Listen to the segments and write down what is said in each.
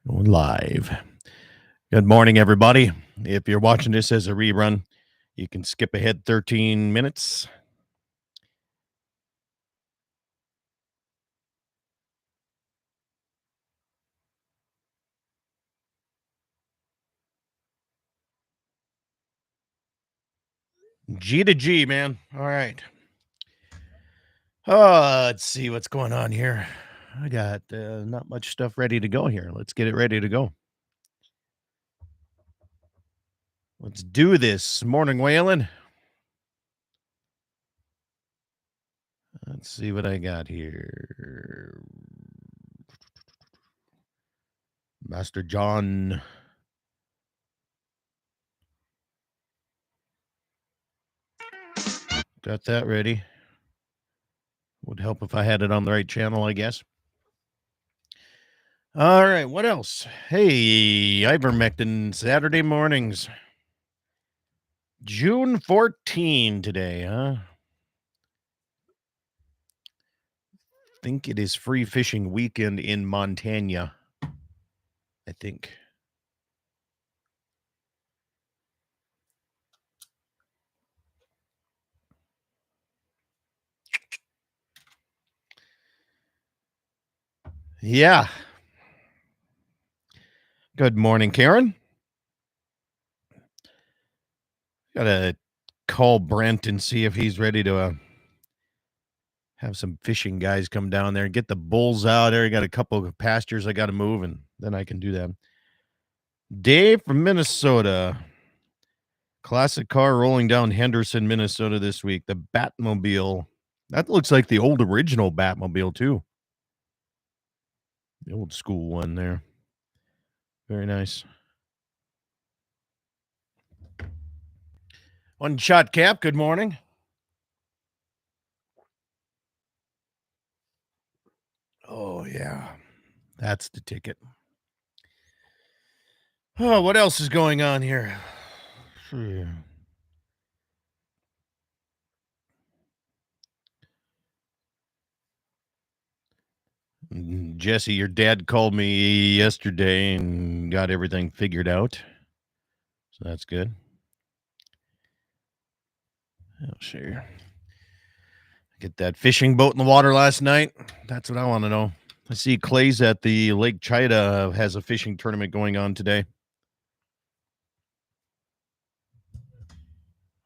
Going live. Good morning, everybody. If you're watching this as a rerun, you can skip ahead 13 minutes. G to G, man. All right. Let's see what's going on here. I got not much stuff ready to go here. Let's get it ready to go. Let's do this. Morning, Waylon. Let's see what I got here. Master John. Got that ready. Would help if I had it on the right channel, I guess. All right, what else? Hey, ivermectin Saturday mornings. June 14 today, huh? Think it is free fishing weekend in Montana. I think. Yeah. Good morning, Karen. Gotta call Brent and see if he's ready to have some fishing guys come down there and get the bulls out there. I got a couple of pastures I got to move, and then I can do that. Dave from Minnesota. Classic car rolling down Henderson, Minnesota this week. The Batmobile. That looks like the old original Batmobile, too. The old school one there. Very nice. One shot cap. Good morning. Oh, yeah. That's the ticket. Oh, what else is going on here? Jesse, your dad called me yesterday and got everything figured out. So that's good. Oh, sure. Get that fishing boat in the water last night. That's what I want to know. I see Clay's at the Lake Chida has a fishing tournament going on today.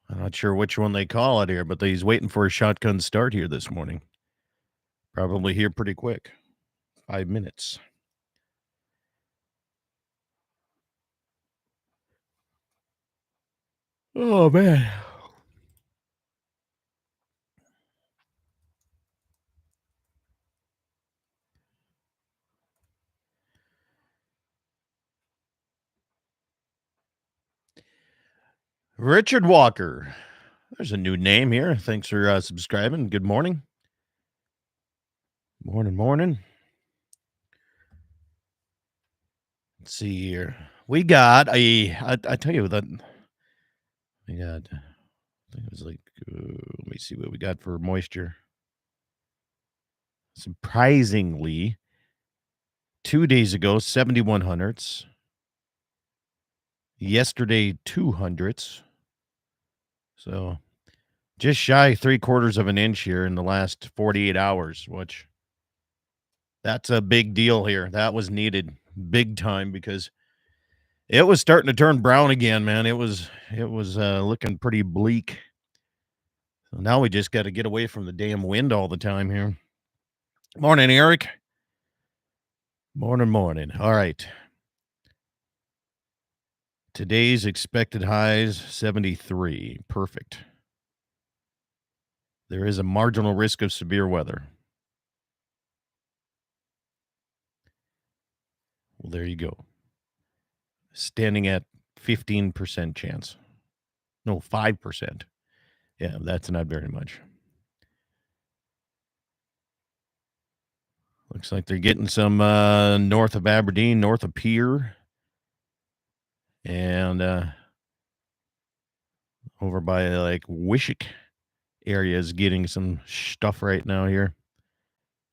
I'm not sure which one they call it here, but he's waiting for a shotgun start here this morning. Probably here pretty quick. 5 minutes. Oh, man. Richard Walker. There's a new name here. Thanks for subscribing. Good morning. Morning. Let's see here. We got I tell you that we got, I think it was like, let me see what we got for moisture. Surprisingly, 2 days ago, 7100s. Yesterday, 200s. So just shy 3/4 of an inch here in the last 48 hours, which that's a big deal here. That was needed big time because it was starting to turn brown again, man. It was looking pretty bleak. So now we just got to get away from the damn wind all the time here. Morning, Eric. Morning. All right. Today's expected highs 73. Perfect. There is a marginal risk of severe weather. Well, there you go. Standing at 15% chance. No, 5%. Yeah, that's not very much. Looks like they're getting some north of Aberdeen, north of Pier. And over by like Wishick area is getting some stuff right now here.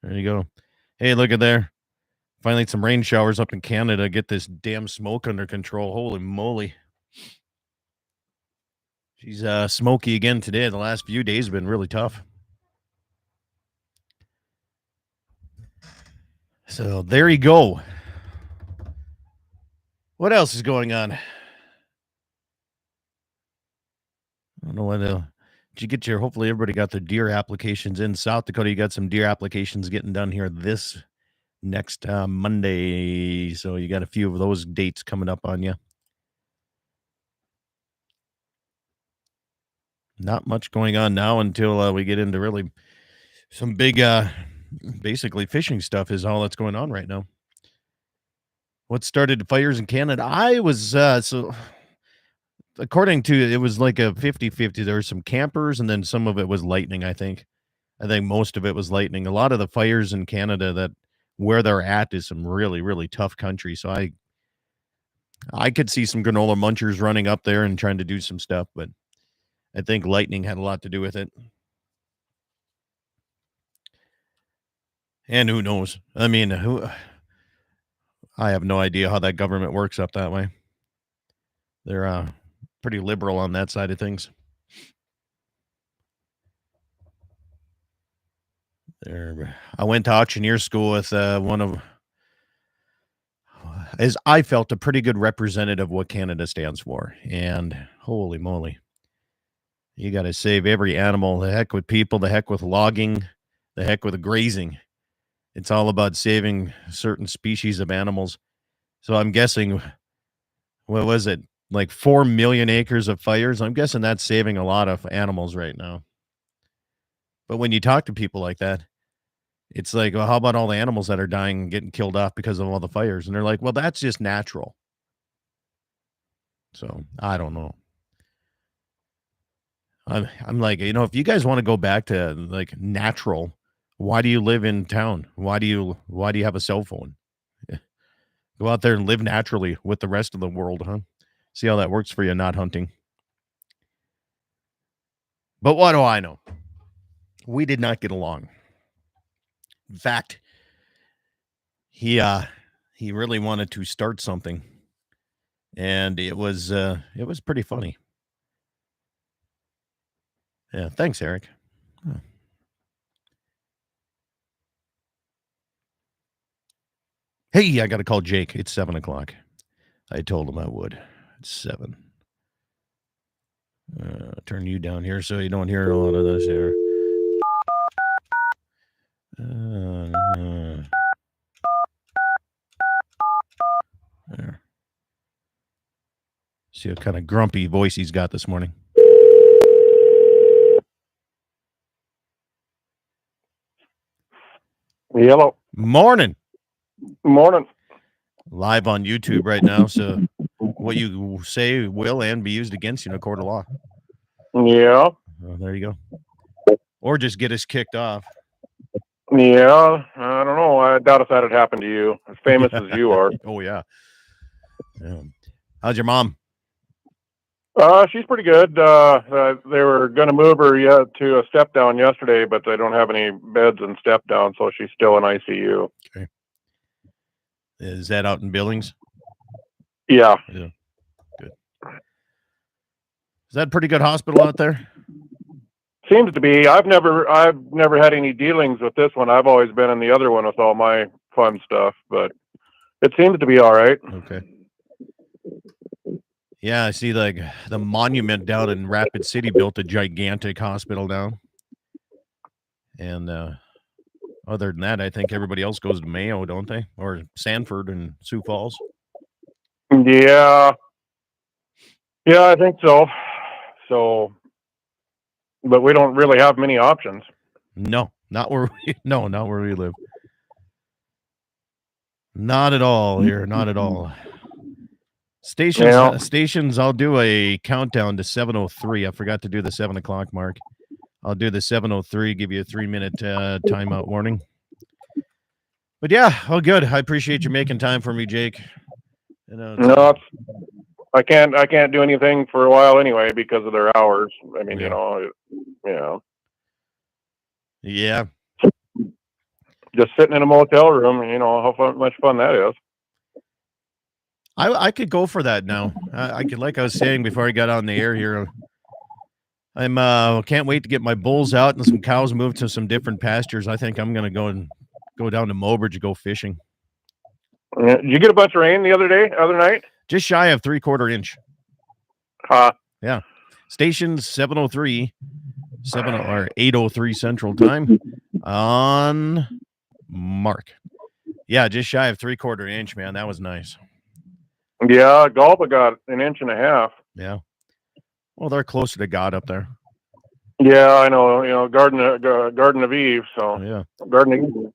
There you go. Hey, look at there. Finally, some rain showers up in Canada. Get this damn smoke under control. Holy moly. She's smoky again today. The last few days have been really tough. So there you go. What else is going on? I don't know what. Did you get your? Hopefully, everybody got their deer applications in. South Dakota, you got some deer applications getting done here this next Monday. So you got a few of those dates coming up on you. Not much going on now until we get into really some big, basically fishing stuff is all that's going on right now. What started fires in Canada? I was, so according to, it was like a 50-50. There were some campers and then some of it was lightning, I think. I think most of it was lightning. A lot of the fires in Canada that where they're at is some really, really tough country. So I could see some granola munchers running up there and trying to do some stuff, but I think lightning had a lot to do with it. And who knows? I mean, I have no idea how that government works up that way. They're pretty liberal on that side of things. I went to auctioneer school with one of, as I felt, a pretty good representative of what Canada stands for. And holy moly, you got to save every animal. The heck with people, the heck with logging, the heck with grazing. It's all about saving certain species of animals. So I'm guessing, what was it? Like 4 million acres of fires. I'm guessing that's saving a lot of animals right now. But when you talk to people like that, it's like, well, how about all the animals that are dying and getting killed off because of all the fires? And they're like, well, that's just natural. So I don't know. I'm like, if you guys want to go back to like natural, why do you live in town? Why do you have a cell phone? Go out there and live naturally with the rest of the world, huh? See how that works for you, not hunting. But what do I know? We did not get along. In fact, he really wanted to start something, and it was pretty funny. Yeah, thanks, Eric. Huh. Hey, I got to call Jake. It's 7:00. I told him I would. It's 7. Turn you down here so you don't hear a lot of this here. There. See what kind of grumpy voice he's got this morning. Hello. Morning. Morning. Live on YouTube right now, so what you say will and be used against you in a court of law. Yeah. There you go. Or just get us kicked off. Yeah. I don't know. I doubt if that had happened to you, as famous as you are. Oh, yeah. How's your mom? She's pretty good. They were going to move her to a step down yesterday, but they don't have any beds in step down, so she's still in ICU. Okay. Is that out in Billings? Yeah. Good. Is that a pretty good hospital out there? Seems to be. I've never had any dealings with this one. I've always been in the other one with all my fun stuff, but it seems to be all right. Okay. Yeah, I see like the Monument down in Rapid City built a gigantic hospital now. And other than that, I think everybody else goes to Mayo, don't they? Or Sanford and Sioux Falls. Yeah. Yeah, I think so. So, but we don't really have many options. No, not where we live. Not at all here. Not at all. Stations, I'll do a countdown to 7:03. I forgot to do the 7:00 mark. I'll do the 7:03, give you a 3-minute timeout warning. But yeah, all good. I appreciate you making time for me, Jake. No, I can't do anything for a while anyway because of their hours. I mean, Yeah. Yeah. just sitting in a motel room. You know how much fun that is. I could go for that now. I could, like I was saying before I got on the air here. I'm can't wait to get my bulls out and some cows moved to some different pastures. I think I'm gonna go down to Mobridge to go fishing. Did you get a bunch of rain the other night? Just shy of 3/4 inch. Yeah. Stations 7:03, 8:03 Central Time on Mark. Yeah, just shy of 3/4 inch, man. That was nice. Yeah, Galba got 1.5 inches. Yeah. Well, they're closer to God up there. Yeah, I know. You know, Garden of Eve. So yeah, Garden of Eve.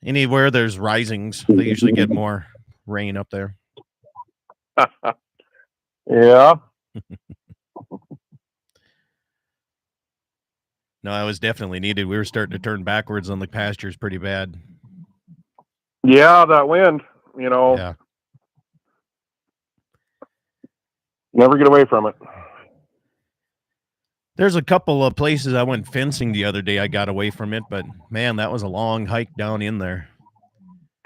Anywhere there's risings, they usually get more rain up there. Yeah. No, that was definitely needed. We were starting to turn backwards on the pastures pretty bad. Yeah, that wind. You know. Yeah. Never get away from it. There's a couple of places I went fencing the other day. I got away from it, but man, that was a long hike down in there.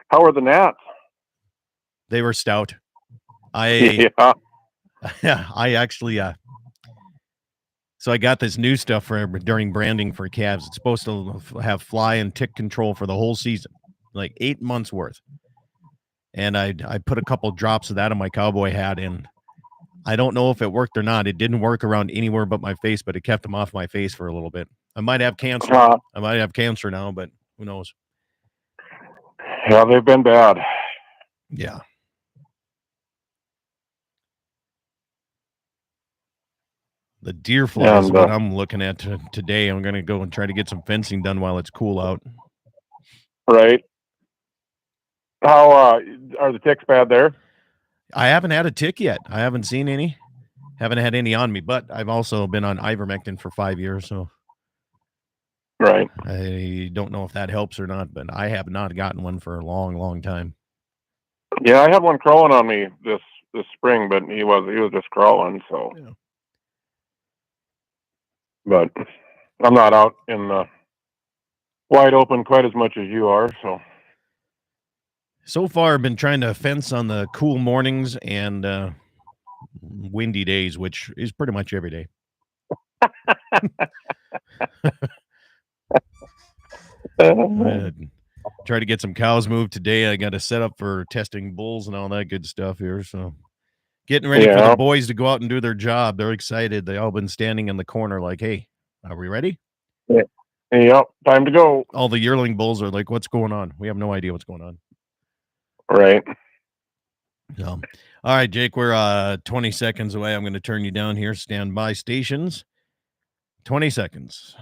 How are the gnats? They were stout. Yeah. I actually so I got this new stuff during branding for calves. It's supposed to have fly and tick control for the whole season, like 8 months worth. And I put a couple drops of that on my cowboy hat, and I don't know if it worked or not. It didn't work around anywhere but my face, but it kept them off my face for a little bit. I might have cancer. I might have cancer now, but who knows? Yeah, they've been bad. Yeah. The deer fly is what I'm looking at today. I'm going to go and try to get some fencing done while it's cool out. Right. How are the ticks bad there? I haven't had a tick yet. I haven't seen any. Haven't had any on me, but I've also been on ivermectin for 5 years, so right. I don't know if that helps or not, but I have not gotten one for a long, long time. Yeah, I had one crawling on me this spring, but he was just crawling, so. Yeah. But I'm not out in the wide open quite as much as you are, so. So far, I've been trying to fence on the cool mornings and windy days, which is pretty much every day. Try to get some cows moved today. I got to set up for testing bulls and all that good stuff here. So getting ready for the boys to go out and do their job. They're excited. They all been standing in the corner like, hey, are we ready? Yeah. Yep, time to go. All the yearling bulls are like, what's going on? We have no idea what's going on. Right. All right, Jake, we're 20 seconds away. I'm going to turn you down here. Stand by, stations. 20 seconds.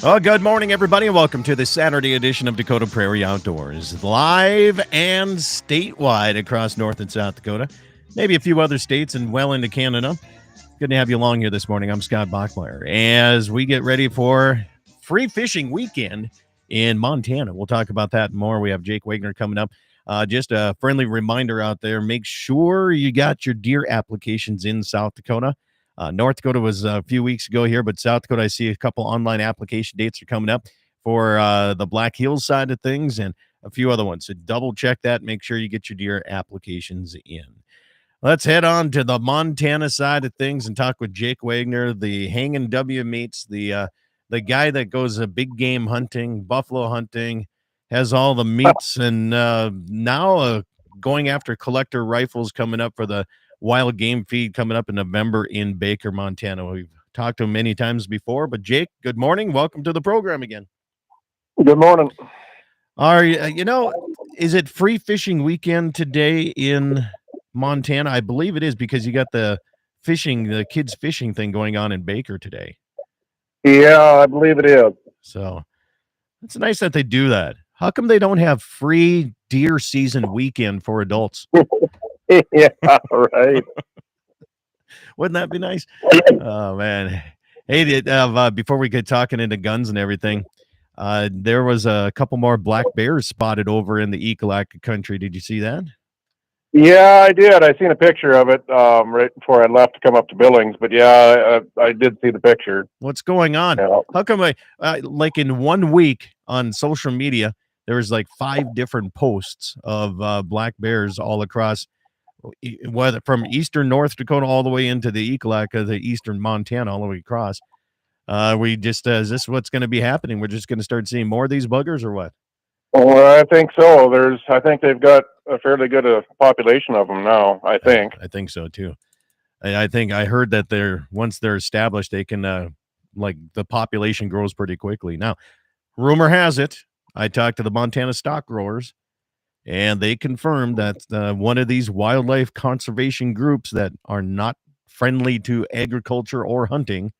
Oh, good morning, everybody, and welcome to the Saturday edition of Dakota Prairie Outdoors, live and statewide across North and South Dakota, maybe a few other states and well into Canada. Good to have you along here this morning. I'm Scott Bachmeyer. As we get ready for free fishing weekend in Montana, we'll talk about that more. We have Jake Wagner coming up. Just a friendly reminder out there, make sure you got your deer applications in South Dakota. North Dakota was a few weeks ago here, but South Dakota, I see a couple online application dates are coming up for the Black Hills side of things and a few other ones. So double check that. Make sure you get your deer applications in. Let's head on to the Montana side of things and talk with Jake Wagner, the Hanging W meets the guy that goes big game hunting, buffalo hunting, has all the meats, and now going after collector rifles coming up for the wild game feed coming up in November in Baker, Montana. We've talked to him many times before, but Jake, good morning. Welcome to the program again. Good morning. Is it free fishing weekend today in Montana? I believe it is because you got the kids fishing thing going on in Baker today. Yeah, I believe it is. So it's nice that they do that. How come they don't have free deer season weekend for adults? Yeah, right. Wouldn't that be nice? Oh man. Hey, before we get talking into guns and everything, there was a couple more black bears spotted over in the Ekalaka country. Did you see that? Yeah, I did. I seen a picture of it right before I left to come up to Billings. But yeah, I did see the picture. What's going on? Yeah. How come like in 1 week on social media, there was like 5 different posts of black bears all across, whether from eastern North Dakota all the way into the Ekalaka, the eastern Montana, all the way across. We just is this what's going to be happening? We're just going to start seeing more of these buggers, or what? Well, I think so. I think they've got a fairly good population of them now. I think. I think so too. I think I heard that once they're established, they can like the population grows pretty quickly. Now, rumor has it, I talked to the Montana stock growers, and they confirmed that one of these wildlife conservation groups that are not friendly to agriculture or hunting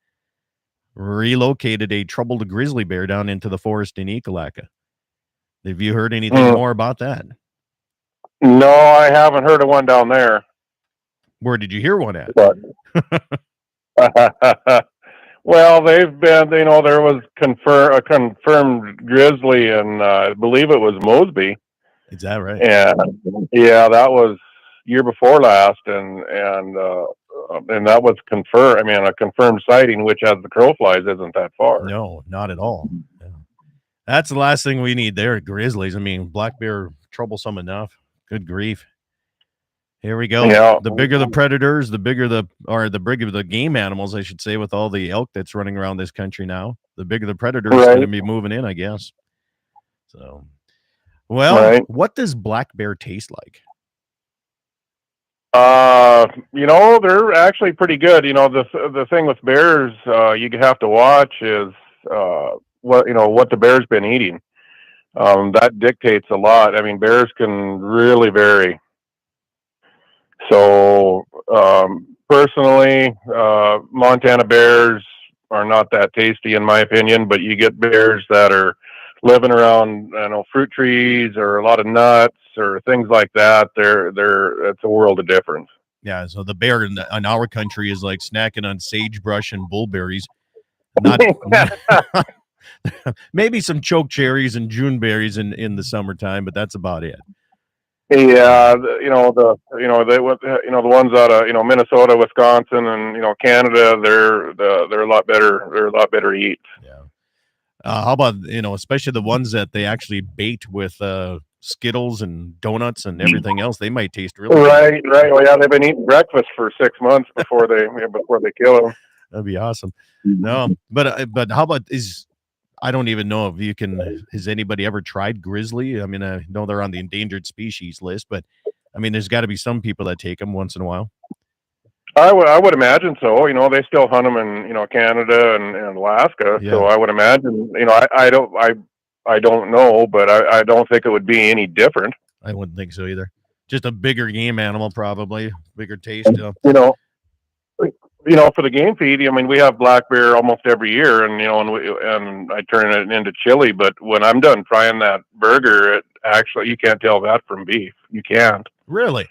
relocated a troubled grizzly bear down into the forest in Ekalaka. Have you heard anything more about that? No, I haven't heard of one down there. Where did you hear one at? Well, they've been, there was a confirmed grizzly, and I believe it was Mosby. Is that right? And yeah, that was year before last, and that was confirmed. I mean, a confirmed sighting, which as the crow flies isn't that far. No, not at all. Yeah. That's the last thing we need there, grizzlies. I mean, black bear troublesome enough. Good grief. Here we go. Yeah. The bigger the predators, the bigger the game animals, I should say, with all the elk that's running around this country now. The bigger the predators Right. going to be moving in, I guess. So, well, Right. What does black bear taste like? They're actually pretty good. The thing with bears, you have to watch is what the bear's been eating. That dictates a lot. I mean, bears can really vary. So, personally, Montana bears are not that tasty in my opinion, but you get bears that are living around, fruit trees or a lot of nuts or things like that. It's a world of difference. Yeah, so the bear in our country is like snacking on sagebrush and bullberries. Not maybe some choke cherries and June berries in the summertime, but that's about it. Yeah, the ones out of Minnesota, Wisconsin, and Canada, they're a lot better. They're a lot better to eat. Yeah. How about especially the ones that they actually bait with Skittles and donuts and everything else? They might taste really right. Good. Right. Well, yeah, they've been eating breakfast for 6 months before they kill them. That'd be awesome. No, but how about I don't even know if you can. Has anybody ever tried grizzly? I mean, I know they're on the endangered species list, but I mean, there's got to be some people that take them once in a while. I would imagine so. They still hunt them in Canada and Alaska. Yeah. So I would imagine. I don't know, but I don't think it would be any different. I wouldn't think so either. Just a bigger game animal, probably bigger taste. For the game feed, I mean, we have black bear almost every year, and I turn it into chili. But when I'm done frying that burger, you can't tell that from beef. You can't. Really?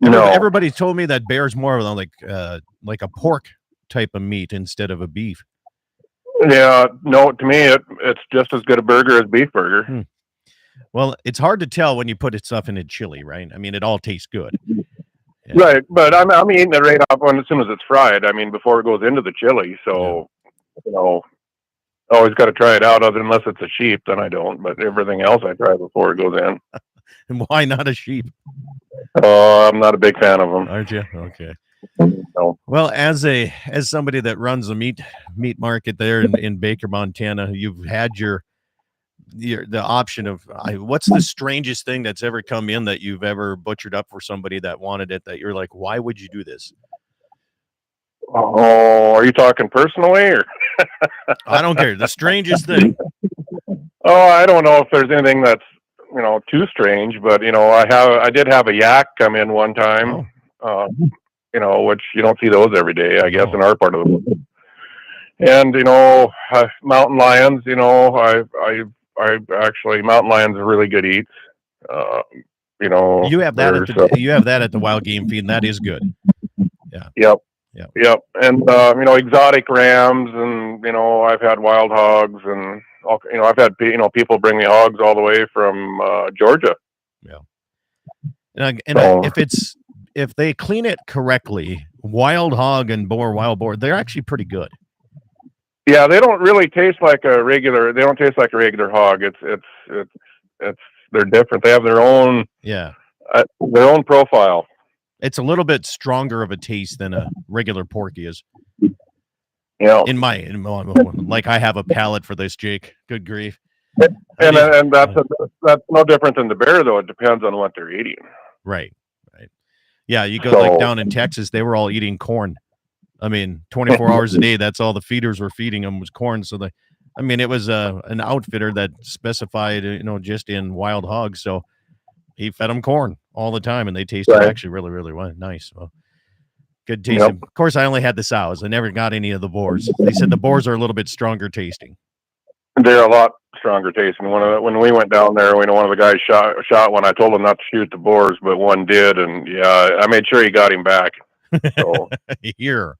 No. Everybody told me that bear's more like a pork type of meat instead of a beef. Yeah, no. To me, it's just as good a burger as beef burger. Well, it's hard to tell when you put stuff in a chili, right? I mean, it all tastes good. Yeah. Right, but I'm eating it right off as soon as it's fried. I mean, before it goes into the chili. So, always got to try it out. Unless it's a sheep, then I don't. But everything else I try before it goes in. And why not a sheep? I'm not a big fan of them. Aren't you? Okay. No. Well, as somebody that runs a meat market there in Baker, Montana, you've had the option of what's the strangest thing that's ever come in that you've ever butchered up for somebody that wanted it, that you're like, why would you do this? Oh, are you talking personally or? I don't care. The strangest thing. Oh, I don't know if there's anything that's too strange, but I did have a yak come in one time. Oh. Which you don't see those every day, I guess, in our part of the world. And mountain lions. I actually, mountain lions are really good eats. You know, You have that at the wild game feed, and that is good. Yeah. Yep. Yep. Yep. And, exotic rams, and, I've had wild hogs, and, I've had, people bring me hogs all the way from Georgia. Yeah. And So, if they clean it correctly, wild hog and wild boar, they're actually pretty good. yeah, they don't really taste like a regular hog. They're different. They have their own profile. It's a little bit stronger of a taste than a regular pork is. Yeah. Like I have a palate for this, Jake. Good grief. And that's no different than the bear, though. It depends on what they're eating. Right. Yeah, you go like down in Texas, they were all eating corn. I mean, 24 hours a day, that's all the feeders were feeding them was corn. So it was an outfitter that specified, just in wild hogs. So he fed them corn all the time, and they tasted actually really, really nice. Well, good tasting. Yep. Of course, I only had the sows. I never got any of the boars. They said the boars are a little bit stronger tasting. They're a lot stronger tasting. When we went down there, one of the guys shot one. I told him not to shoot the boars, but one did, and yeah, I made sure he got him back. So. Here,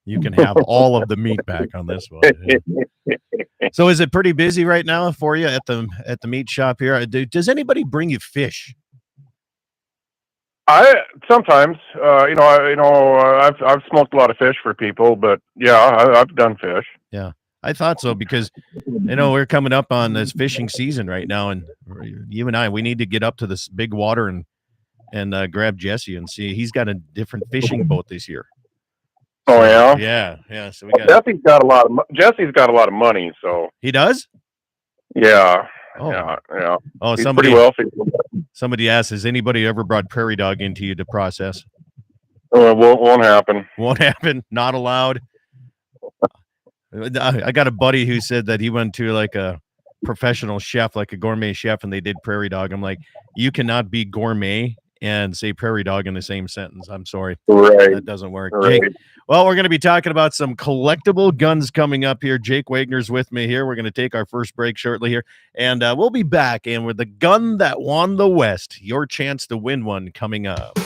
you can have all of the meat back on this one. Yeah. So, is it pretty busy right now for you at the meat shop here? Does anybody bring you fish? Sometimes, I've smoked a lot of fish for people, but yeah, I've done fish. Yeah. I thought so because, we're coming up on this fishing season right now, and you and I, we need to get up to this big water and grab Jesse and see. He's got a different fishing boat this year. Oh yeah, yeah. So Jesse's got a lot of money. So he does. Yeah. Oh. Yeah. Oh, he's pretty wealthy. Somebody asked, has anybody ever brought prairie dog into you to process? Won't happen. Won't happen. Not allowed. I got a buddy who said that he went to like a professional chef, like a gourmet chef, and they did prairie dog. I'm like, you cannot be gourmet and say prairie dog in the same sentence. I'm sorry. Right. That doesn't work. Right. Jake, well, we're going to be talking about some collectible guns coming up here. Jake Wagner's with me here. We're going to take our first break shortly here, and we'll be back. And with the gun that won the West, your chance to win one coming up.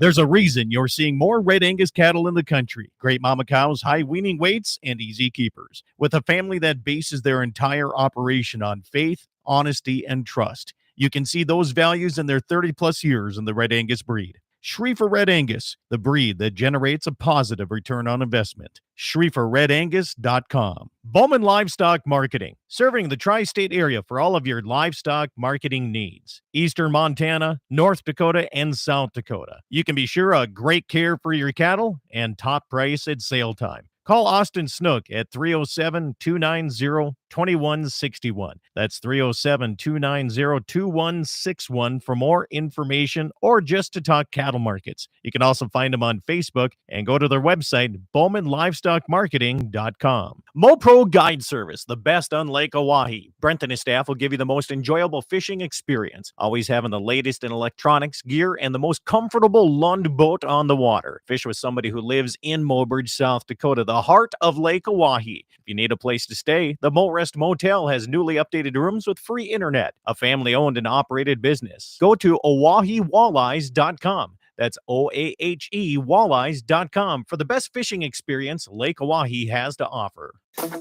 There's a reason you're seeing more Red Angus cattle in the country. Great mama cows, high weaning weights, and easy keepers. With a family that bases their entire operation on faith, honesty, and trust. You can see those values in their 30-plus years in the Red Angus breed. Schriefer Red Angus, the breed that generates a positive return on investment. SchrieferRedAngus.com. Bowman Livestock Marketing, serving the tri-state area for all of your livestock marketing needs. Eastern Montana, North Dakota, and South Dakota. You can be sure of great care for your cattle and top price at sale time. Call Austin Snook at 307-290-2161. That's 307-290-2161 for more information or just to talk cattle markets. You can also find them on Facebook and go to their website, BowmanLivestockMarketing.com. MoPro Guide Service, the best on Lake Oahe. Brent and his staff will give you the most enjoyable fishing experience, always having the latest in electronics, gear, and the most comfortable Lund boat on the water. Fish with somebody who lives in Mobridge, South Dakota, the heart of Lake Oahe. If you need a place to stay, the Morest Motel has newly updated rooms with free internet, a family-owned and operated business. Go to OaheWalleyes.com. That's OAHE Walleyes.com for the best fishing experience Lake Oahe has to offer.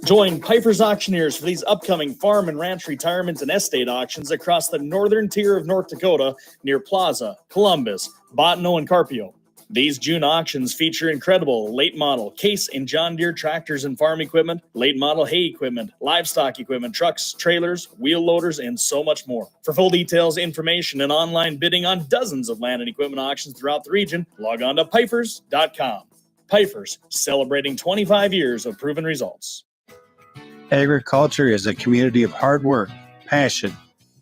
Join Piper's Auctioneers for these upcoming farm and ranch retirement and estate auctions across the northern tier of North Dakota near Plaza, Columbus, Bottineau, and Carpio. These June auctions feature incredible late model Case and John Deere tractors and farm equipment, late model hay equipment, livestock equipment, trucks, trailers, wheel loaders, and so much more. For full details, information, and online bidding on dozens of land and equipment auctions throughout the region, log on to Pifers.com. Pifers, celebrating 25 years of proven results. Agriculture is a community of hard work, passion,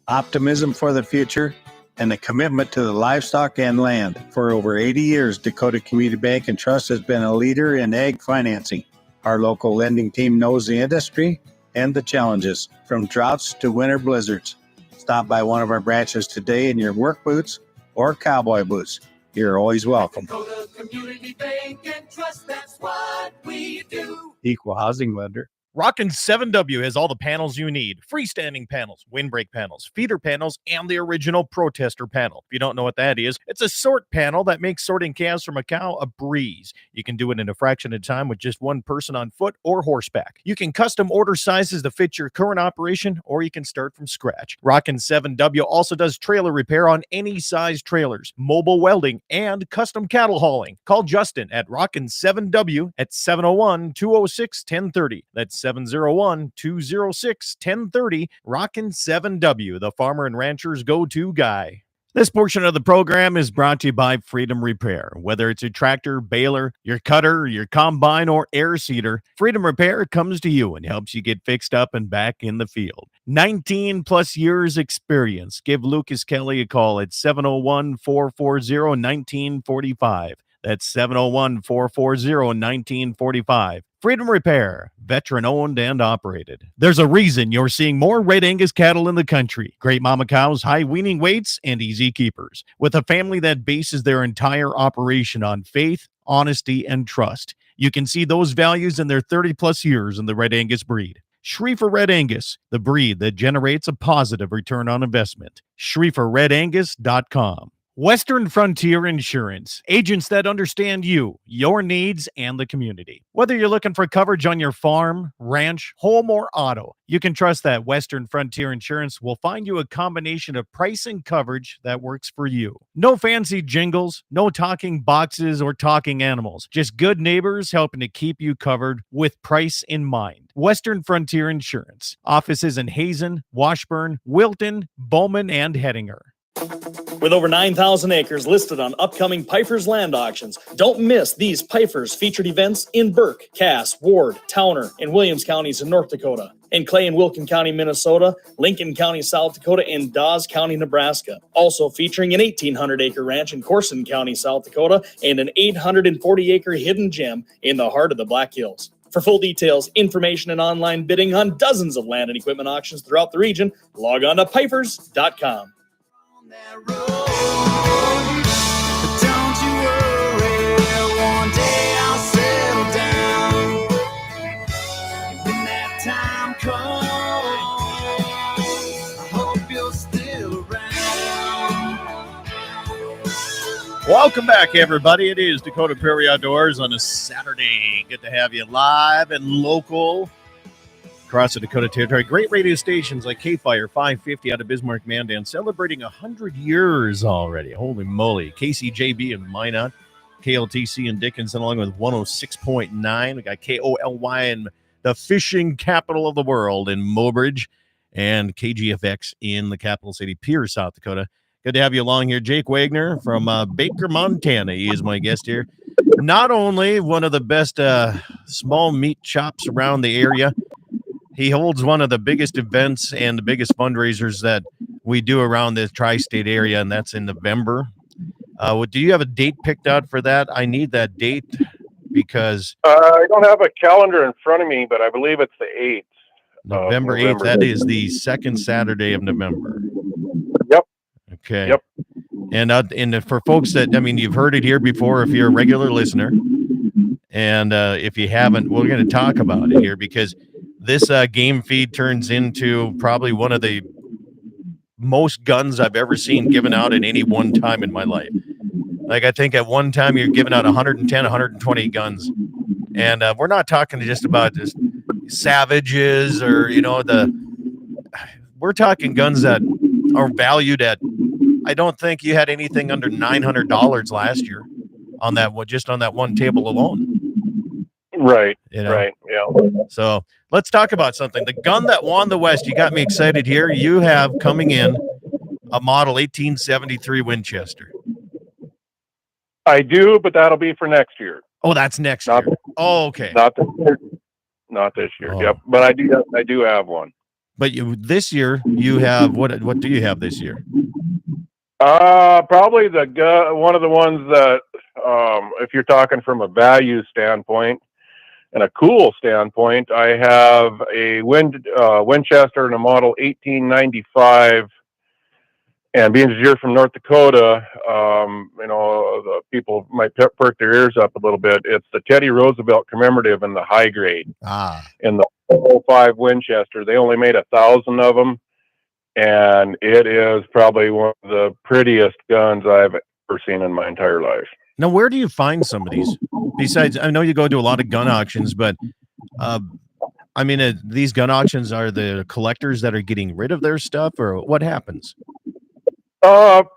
optimism for the future, and a commitment to the livestock and land. For over 80 years, Dakota Community Bank and Trust has been a leader in ag financing. Our local lending team knows the industry and the challenges, from droughts to winter blizzards. Stop by one of our branches today in your work boots or cowboy boots. You're always welcome. Dakota Community Bank and Trust, that's what we do. Equal housing lender. Rockin' 7W has all the panels you need. Freestanding panels, windbreak panels, feeder panels, and the original protester panel. If you don't know what that is, it's a sort panel that makes sorting calves from a cow a breeze. You can do it in a fraction of time with just one person on foot or horseback. You can custom order sizes to fit your current operation, or you can start from scratch. Rockin' 7W also does trailer repair on any size trailers, mobile welding, and custom cattle hauling. Call Justin at Rockin' 7W at 701-206-1030. That's 701-206-1030. Rockin' 7W, the farmer and rancher's go-to guy. This portion of the program is brought to you by Freedom Repair. Whether it's a tractor, baler, your cutter, your combine, or air seeder, Freedom Repair comes to you and helps you get fixed up and back in the field. 19 plus years experience. Give Lucas Kelly a call at 701-440-1945. That's 701-440-1945. Freedom Repair, veteran owned and operated. There's a reason you're seeing more Red Angus cattle in the country. Great mama cows, high weaning weights, and easy keepers. With a family that bases their entire operation on faith, honesty, and trust. You can see those values in their 30 plus years in the Red Angus breed. Schriefer Red Angus, the breed that generates a positive return on investment. SchrieferRedAngus.com. Western Frontier Insurance, agents that understand you, your needs, and the community. Whether you're looking for coverage on your farm, ranch, home, or auto, you can trust that Western Frontier Insurance will find you a combination of price and coverage that works for you. No fancy jingles, no talking boxes or talking animals, just good neighbors helping to keep you covered with price in mind. Western Frontier Insurance. Offices in Hazen, Washburn, Wilton, Bowman, and Hettinger. With over 9,000 acres listed on upcoming Pfeiffer's land auctions, don't miss these Pfeiffer's featured events in Burke, Cass, Ward, Towner, and Williams counties in North Dakota, in Clay and Wilkin County, Minnesota, Lincoln County, South Dakota, and Dawes County, Nebraska. Also featuring an 1,800-acre ranch in Corson County, South Dakota, and an 840-acre hidden gem in the heart of the Black Hills. For full details, information, and online bidding on dozens of land and equipment auctions throughout the region, log on to Pfeifers.com. That road, but don't you worry, one day I'll settle down. And when that time comes, I hope you're still around. Welcome back, everybody. It is Dakota Prairie Outdoors on a Saturday. Good to have you live and local across the Dakota Territory. Great radio stations like K-Fire 550 out of Bismarck, Mandan, celebrating 100 years already. Holy moly. KCJB in Minot, KLTC in Dickinson, along with 106.9. We got KOLY in the fishing capital of the world in Mobridge, and KGFX in the capital city, Pierre, South Dakota. Good to have you along here. Jake Wagner from Baker, Montana. He is my guest here. Not only one of the best small meat shops around the area, he holds one of the biggest events and the biggest fundraisers that we do around the tri-state area, and that's in November. Do you have a date picked out for that? I need that date because I don't have a calendar in front of me, but I believe it's the 8th. November 8th, that is the second Saturday of November. Yep. Okay. Yep. And for folks that, I mean, you've heard it here before if you're a regular listener. And if you haven't, we're going to talk about it here because this game feed turns into probably one of the most guns I've ever seen given out at any one time in my life. Like, I think at one time you're giving out 110, 120 guns. And we're not talking just about just savages or, we're talking guns that are valued at, I don't think you had anything under $900 last year on that one, just on that one table alone. Right. Right. Yeah. So let's talk about something. The gun that won the West, you got me excited here. You have coming in a model 1873 Winchester. I do, but that'll be for next year. Oh, that's next year. Oh, okay. Not this year. Not this year. Oh. Yep. But I do have one. But this year you have what do you have this year? Probably one of the ones that, if you're talking from a value standpoint and a cool standpoint, I have a Winchester and a model 1895. And being as you're from North Dakota, the people might perk their ears up a little bit. It's the Teddy Roosevelt commemorative in the high grade. Ah. In the .05 Winchester. They only made 1,000 of them, and it is probably one of the prettiest guns I've ever seen in my entire life. Now, where do you find some of these? Besides, I know you go to a lot of gun auctions, but I mean, these gun auctions are the collectors that are getting rid of their stuff, or what happens? So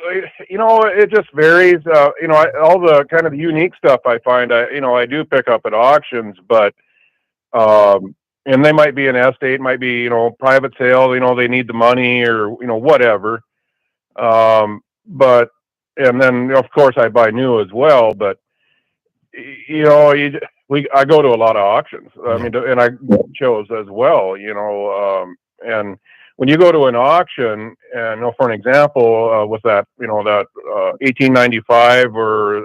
it just varies. All the kind of unique stuff I find, I do pick up at auctions, but and they might be an estate, might be private sale. They need the money or whatever. But and then of course I buy new as well. But I go to a lot of auctions. I mean, and I shows as well. And when you go to an auction, and for an example, with that 1895 or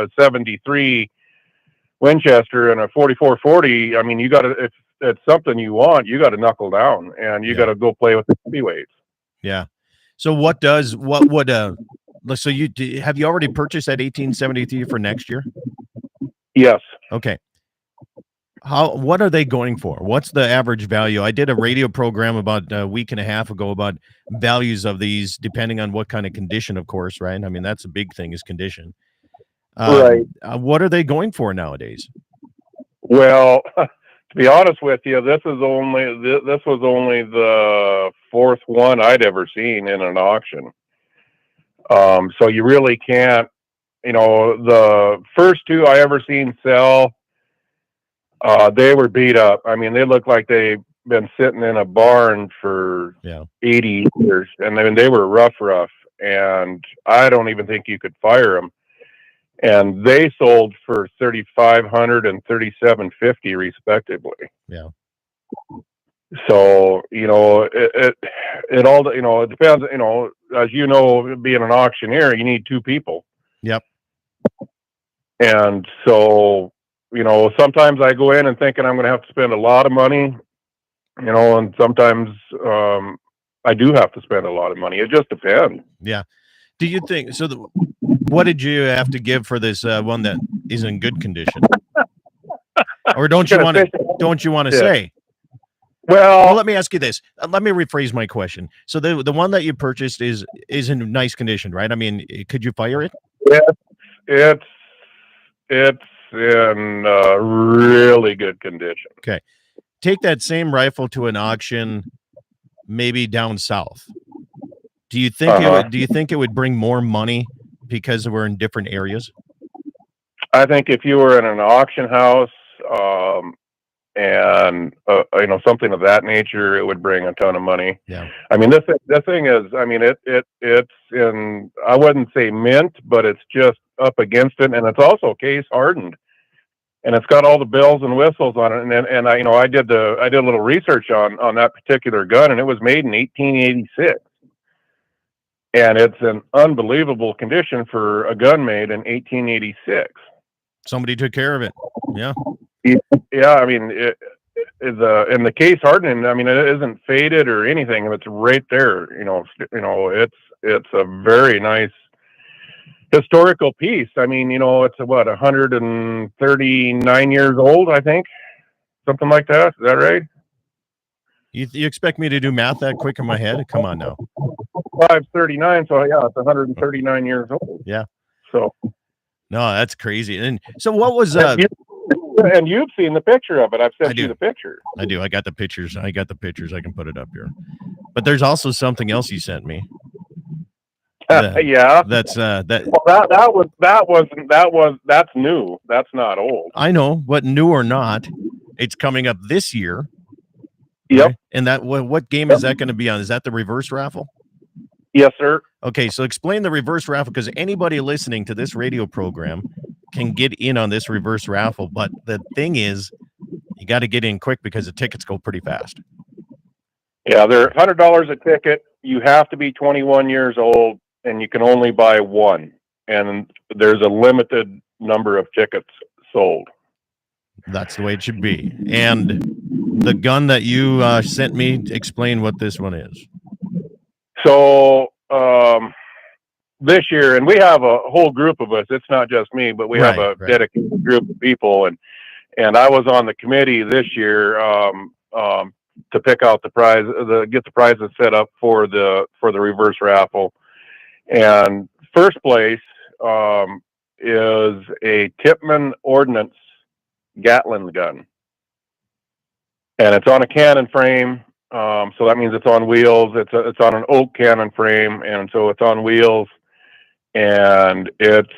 a 73 Winchester and a 4440, I mean, you got to, if it's something you want, you got to knuckle down and you got to go play with the heavyweights. Yeah. So so have you already purchased that 1873 for next year? Yes. Okay. What are they going for? What's the average value? I did a radio program about a week and a half ago about values of these, depending on what kind of condition, of course, right? I mean, that's a big thing is condition. Right. What are they going for nowadays? Well, to be honest with you, this was only the fourth one I'd ever seen in an auction. So you really can't, the first two I ever seen sell, they were beat up. I mean, they looked like they'd been sitting in a barn for 80 years, and then they were rough, and I don't even think you could fire them. And they sold for $3,500 and $3,750 respectively. Yeah. So it all it depends. As being an auctioneer, you need two people. Yep. And so sometimes I go in and thinking I'm going to have to spend a lot of money, and sometimes I do have to spend a lot of money. It just depends. Yeah. Do you think so? What did you have to give for this one that is in good condition? Or don't you want to say? Well, let me ask you this. Let me rephrase my question. So the one that you purchased is in nice condition, right? I mean, could you fire it? It's in really good condition. Okay. Take that same rifle to an auction, maybe down south. Do you think it would bring more money because we're in different areas? I think if you were in an auction house, and something of that nature, it would bring a ton of money. Yeah. I mean, this thing is, I mean, it's in, I wouldn't say mint, but it's just up against it, and it's also case hardened, and it's got all the bells and whistles on it. And I did a little research on that particular gun, and it was made in 1886. And it's an unbelievable condition for a gun made in 1886. Somebody took care of it. Yeah. Yeah. I mean, in the case hardening, I mean, it isn't faded or anything. It's right there. It's a very nice historical piece. I mean, it's 139 years old, I think, something like that. Is that right? You expect me to do math that quick in my head? Come on now. 539, so yeah, it's 139 years old. Yeah. So no, that's crazy. And so what was and you've seen the picture of it. I've sent you the picture. I do. I got the pictures. I can put it up here. But there's also something else you sent me. Yeah. That's that. Well, that's new. That's not old. I know, but new or not, it's coming up this year. Yep. Right? And that what game is that going to be on? Is that the reverse raffle? Yes, sir. Okay, so explain the reverse raffle, because anybody listening to this radio program can get in on this reverse raffle. But the thing is, you got to get in quick because the tickets go pretty fast. Yeah, they're $100 a ticket. You have to be 21 years old, and you can only buy one. And there's a limited number of tickets sold. That's the way it should be. And the gun that you sent me, explain what this one is. So this year, and we have a whole group of us. It's not just me, but we have a dedicated group of people, and And I was on the committee this year to pick out the prize, get the prizes set up for the reverse raffle. And first place is a Tippmann Ordnance Gatling gun, and it's on a cannon frame. So that means it's on wheels. It's on an oak cannon frame, and so it's on wheels, and it's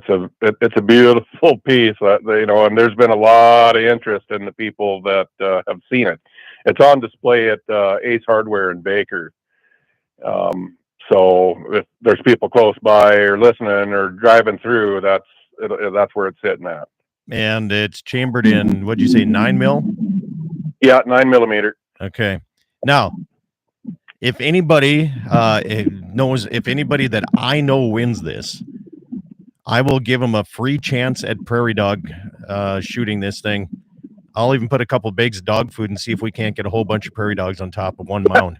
a beautiful piece. And there's been a lot of interest in the people that have seen it. It's on display at Ace Hardware in Baker. So if there's people close by or listening or driving through, that's where it's sitting at. And it's chambered in, what'd you say, 9mm? Yeah, 9mm. Okay. Now, if anybody if anybody that I know wins this, I will give them a free chance at prairie dog shooting this thing. I'll even put a couple bags of dog food and see if we can't get a whole bunch of prairie dogs on top of one mound.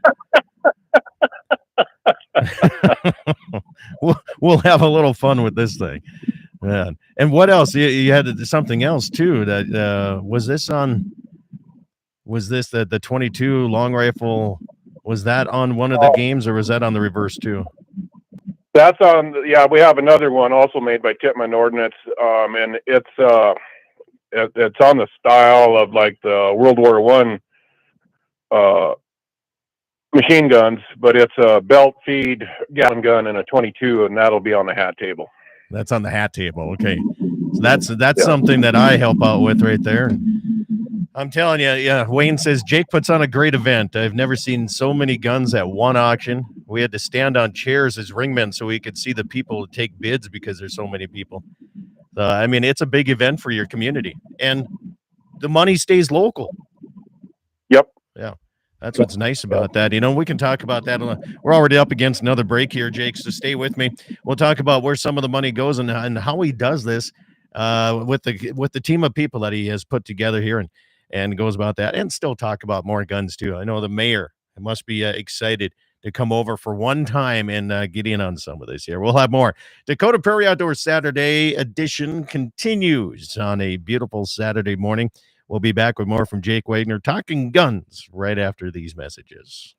we'll have a little fun with this thing. Yeah. And what else? You had something else too. That was this the 22 long rifle? Was that on one of the games, or was that on the reverse too? That's on. Yeah, we have another one also made by Tippmann Ordnance, and it's on the style of like the World War I machine guns, but it's a belt feed Gatling gun and a 22, and that'll be on the hat table. That's on the hat table. Okay. So that's something that I help out with right there. I'm telling you, yeah, Wayne says Jake puts on a great event. I've never seen so many guns at one auction. We had to stand on chairs as ringmen so we could see the people take bids because there's so many people. I mean, it's a big event for your community, and the money stays local. Yep. Yeah. That's what's nice about that. We can talk about that. We're already up against another break here, Jake, so stay with me. We'll talk about where some of the money goes and how he does this with the team of people that he has put together here and goes about that, and still talk about more guns too. I know the mayor must be excited to come over for one time and get in on some of this here. We'll have more. Dakota Prairie Outdoors Saturday edition continues on a beautiful Saturday morning. We'll be back with more from Jake Wagner talking guns right after these messages.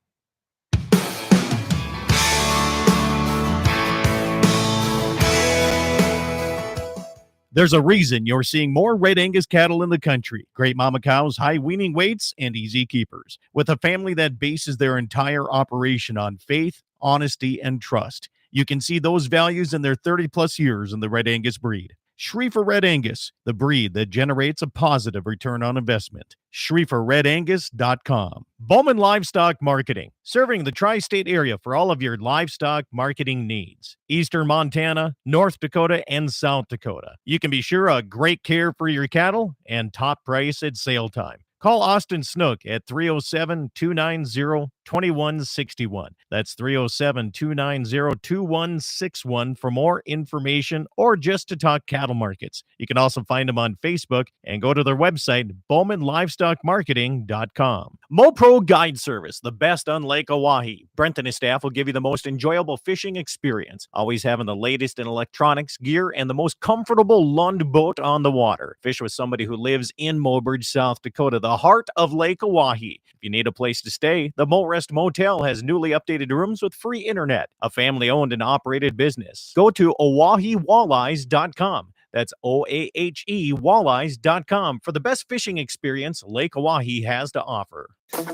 There's a reason you're seeing more Red Angus cattle in the country. Great mama cows, high weaning weights, and easy keepers. With a family that bases their entire operation on faith, honesty, and trust. You can see those values in their 30-plus years in the Red Angus breed. Schriefer Red Angus, the breed that generates a positive return on investment. SchrieferRedAngus.com. Bowman Livestock Marketing, serving the tri-state area for all of your livestock marketing needs. Eastern Montana, North Dakota, and South Dakota. You can be sure of great care for your cattle and top price at sale time. Call Austin Snook at 307-290-2161. That's 307-290-2161 for more information or just to talk cattle markets. You can also find them on Facebook and go to their website, BowmanLivestockMarketing.com. MoPro Guide Service, the best on Lake Oahe. Brent and his staff will give you the most enjoyable fishing experience, always having the latest in electronics, gear, and the most comfortable Lund boat on the water. Fish with somebody who lives in Mobridge, South Dakota, the heart of Lake Oahe. If you need a place to stay, the Morest Motel has newly updated rooms with free internet, a family-owned and operated business. Go to OaheWalleyes.com. That's OAHE Walleyes.com for the best fishing experience Lake Oahe has to offer.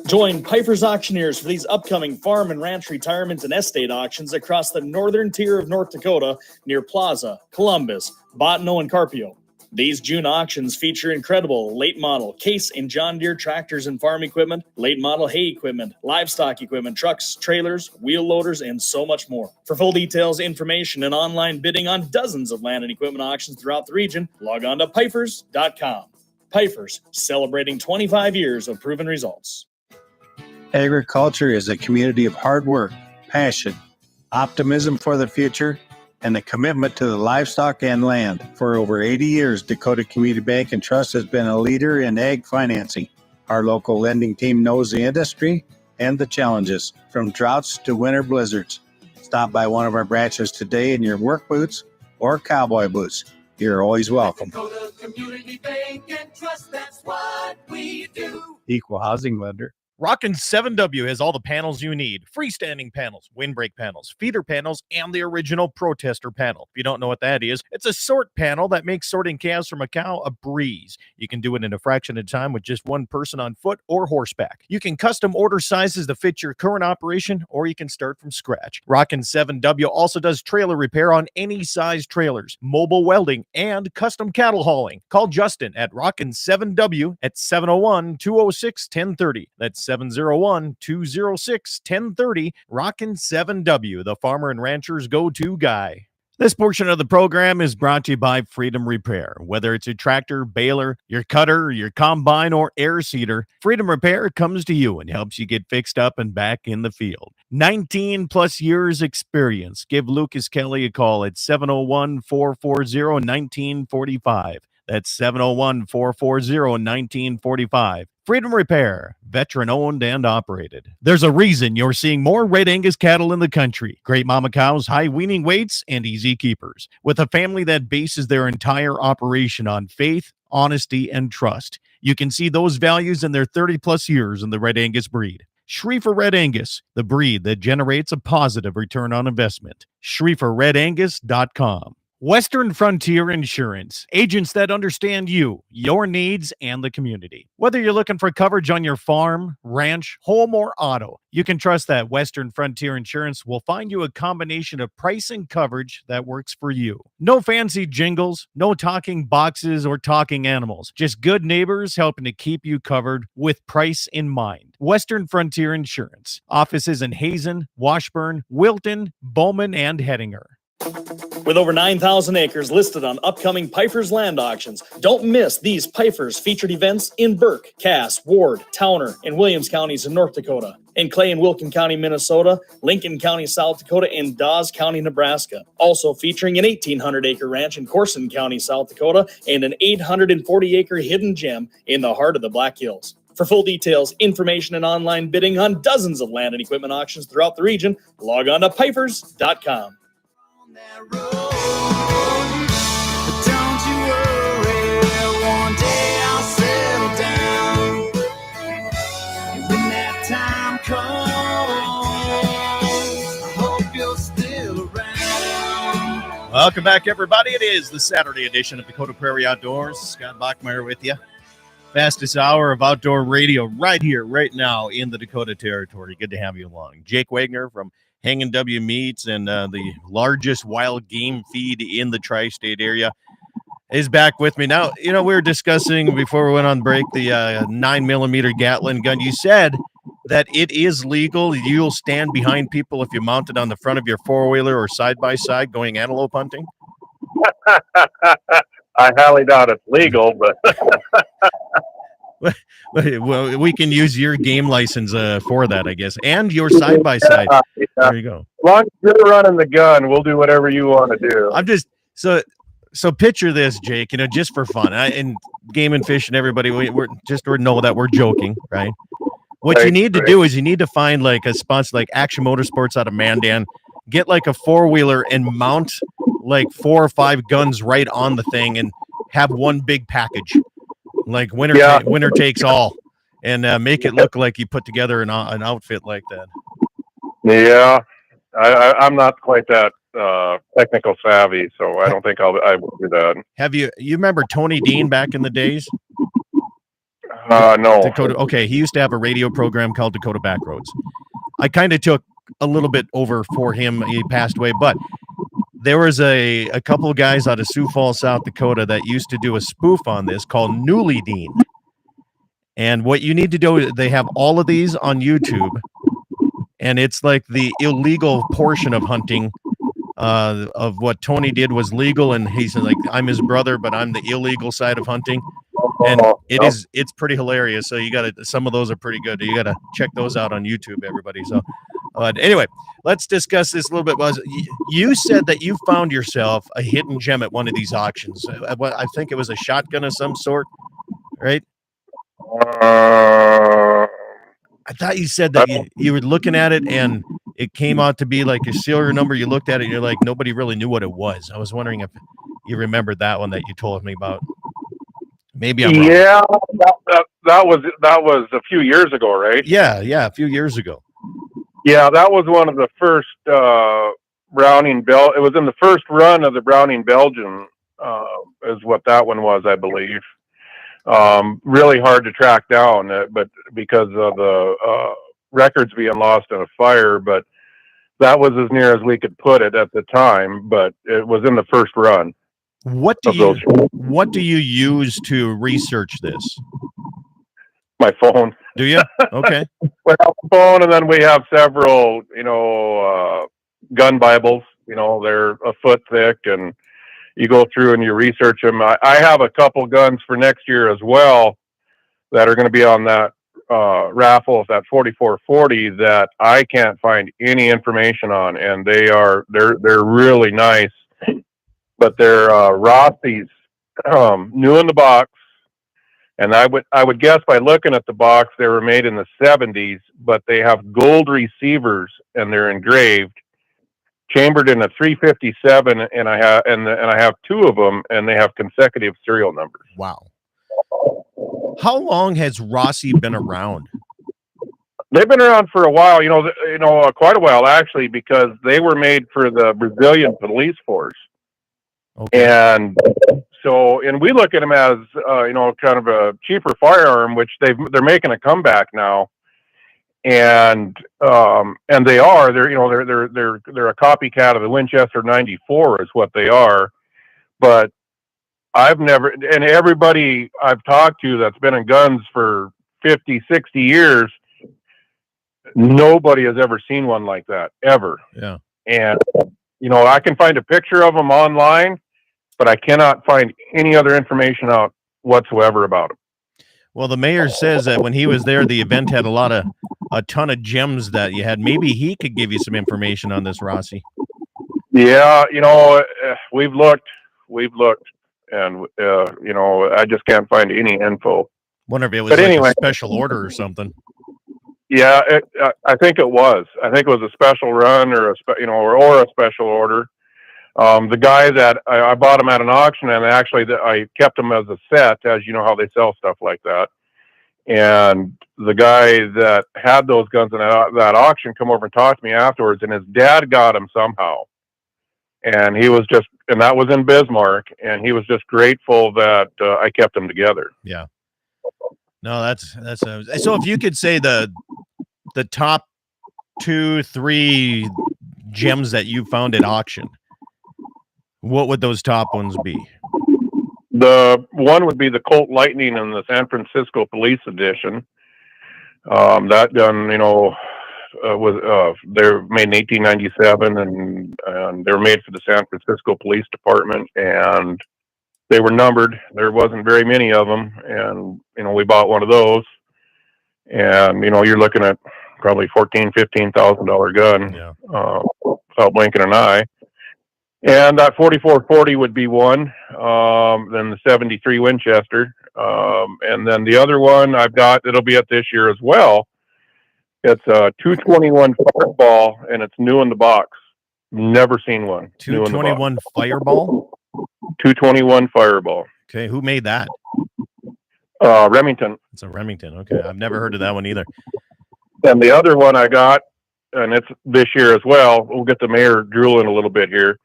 Join Piper's Auctioneers for these upcoming farm and ranch retirement and estate auctions across the northern tier of North Dakota near Plaza, Columbus, Bottineau, and Carpio. These June auctions feature incredible late model Case and John Deere tractors and farm equipment, late model hay equipment, livestock equipment, trucks, trailers, wheel loaders, and so much more. For full details, information, and online bidding on dozens of land and equipment auctions throughout the region, log on to Pifers.com. Pifers, celebrating 25 years of proven results. Agriculture is a community of hard work, passion, optimism for the future, and a commitment to the livestock and land. For over 80 years, Dakota Community Bank and Trust has been a leader in ag financing. Our local lending team knows the industry and the challenges, from droughts to winter blizzards. Stop by one of our branches today in your work boots or cowboy boots. you're always welcome. Dakota Community Bank and Trust, that's what we do. Equal housing lender. Rockin' 7W has all the panels you need. Freestanding panels, windbreak panels, feeder panels, and the original protester panel. If you don't know what that is, it's a sort panel that makes sorting calves from a cow a breeze. You can do it in a fraction of time with just one person on foot or horseback. You can custom order sizes to fit your current operation, or you can start from scratch. Rockin' 7W also does trailer repair on any size trailers, mobile welding, and custom cattle hauling. Call Justin at Rockin' 7W at 701-206-1030. That's 701-206-1030. Rockin' 7W, the farmer and rancher's go-to guy. This portion of the program is brought to you by Freedom Repair. Whether it's a tractor, baler, your cutter, your combine, or air seeder, Freedom Repair comes to you and helps you get fixed up and back in the field. 19 plus years experience. Give Lucas Kelly a call at 701-440-1945. That's 701-440-1945. Freedom Repair, veteran-owned and operated. There's a reason you're seeing more Red Angus cattle in the country. Great mama cows, high weaning weights, and easy keepers. With a family that bases their entire operation on faith, honesty, and trust. You can see those values in their 30-plus years in the Red Angus breed. Schriefer Red Angus, the breed that generates a positive return on investment. SchrieferRedAngus.com. Western Frontier Insurance, agents that understand you, your needs, and the community. Whether you're looking for coverage on your farm, ranch, home, or auto, you can trust that Western Frontier Insurance will find you a combination of price and coverage that works for you. No fancy jingles, no talking boxes or talking animals, just good neighbors helping to keep you covered with price in mind. Western Frontier Insurance. Offices in Hazen, Washburn, Wilton, Bowman, and Hettinger. With over 9,000 acres listed on upcoming Pfeiffer's land auctions, don't miss these Pfeiffer's featured events in Burke, Cass, Ward, Towner, and Williams counties in North Dakota, in Clay and Wilkin County, Minnesota, Lincoln County, South Dakota, and Dawes County, Nebraska. Also featuring an 1,800-acre ranch in Corson County, South Dakota, and an 840-acre hidden gem in the heart of the Black Hills. For full details, information, and online bidding on dozens of land and equipment auctions throughout the region, log on to Pfeifers.com. That road, don't you worry, one day I'll settle down. And when that time comes, I hope you're still around. Welcome back, everybody. It is the Saturday edition of Dakota Prairie Outdoors. Scott Bachmeyer with you. Fastest hour of outdoor radio right here, right now in the Dakota Territory. Good to have you along. Jake Wagner from Hanging W Meats and the largest wild game feed in the tri-state area is back with me. Now, you know, we were discussing before we went on break the 9mm Gatling gun. You said that it is legal. You'll stand behind people if you mount it on the front of your four-wheeler or side-by-side going antelope hunting? I highly doubt it's legal, but Well, we can use your game license for that, I guess, and your side-by-side. yeah. There you go. As long as you're running the gun, we'll do whatever you want to do. I'm just so picture this, Jake, you know, just for fun. And Game and Fish and everybody, we're know that we're joking, right? What you need to do is you need to find like a sponsor like Action Motorsports out of Mandan, get like a four-wheeler and mount like 4 or 5 guns right on the thing and have one big package, like winner takes all, and make it look like you put together an outfit like that. Yeah, I'm not quite that technical savvy, so I don't think I will do that. Have you remember Tony Dean back in the days? No. Dakota. Okay, he used to have a radio program called Dakota Backroads. I kind of took a little bit over for him. He passed away, but there was a couple of guys out of Sioux Falls, South Dakota that used to do a spoof on this called Newly Dean. And what you need to do is they have all of these on YouTube, and it's like the illegal portion of hunting. Of what Tony did was legal, and he's like, I'm his brother, but I'm the illegal side of hunting. And it's pretty hilarious. So some of those are pretty good. You gotta check those out on YouTube, everybody. So anyway, let's discuss this a little bit. You said that you found yourself a hidden gem at one of these auctions. I think it was a shotgun of some sort, right? I thought you said that you were looking at it and it came out to be like a serial number. You looked at it and you're like, nobody really knew what it was. I was wondering if you remembered that one that you told me about. Maybe I'm wrong. Yeah, that was a few years ago, right? Yeah, a few years ago. Yeah, that was one of the first Browning Bell. It was in the first run of the Browning Belgian, is what that one was, I believe. Really hard to track down, but because of the records being lost in a fire, but that was as near as we could put it at the time. But it was in the first run. What do you use to research this? My phone. Do you? Okay. We have a phone, and then we have several, gun Bibles. They're a foot thick, and you go through and you research them. I have a couple guns for next year as well that are going to be on that raffle, that 4440, that I can't find any information on, and they're really nice. But they're Rossi's, new in the box. And I would guess by looking at the box, they were made in the 70s, but they have gold receivers and they're engraved, chambered in a 357, and I have two of them, and they have consecutive serial numbers. Wow. How long has Rossi been around? They've been around for a while, quite a while actually, because they were made for the Brazilian police force. Okay. And so, and we look at them as, kind of a cheaper firearm, which they're making a comeback now. And they're a copycat of the Winchester 94 is what they are. But and everybody I've talked to that's been in guns for 50, 60 years, nobody has ever seen one like that, ever. Yeah. And, I can find a picture of them online, but I cannot find any other information out whatsoever about them. Well, the mayor says that when he was there, the event had a ton of gems that you had. Maybe he could give you some information on this, Rossi. Yeah, we've looked, and I just can't find any info. Wonder if it was a special order or something. Yeah, I think it was. I think it was a special run or a special order. The guy that I bought him at an auction, and actually I kept him as a set, as you know how they sell stuff like that. And the guy that had those guns in that auction come over and talked to me afterwards, and his dad got him somehow. And that was in Bismarck, and he was just grateful that I kept them together. Yeah. No, that's so if you could say the top 2-3 gems that you found at auction, what would those top ones be? The one would be the Colt Lightning in the San Francisco Police Edition. That gun, was they're made in 1897, and they were made for the San Francisco Police Department, and they were numbered. There wasn't very many of them, and we bought one of those, and you're looking at probably $14,000-$15,000 gun, Yeah. Without blinking an eye. And that 4440 would be one. Then the 73 Winchester, and then the other one I've got, it'll be at this year as well. It's a 221 Fireball, and it's new in the box. Never seen one. 221 Fireball? 221 Fireball. Okay, who made that? Remington. It's a Remington. Okay, I've never heard of that one either. And the other one I got, and it's this year as well. We'll get the mayor drooling a little bit here.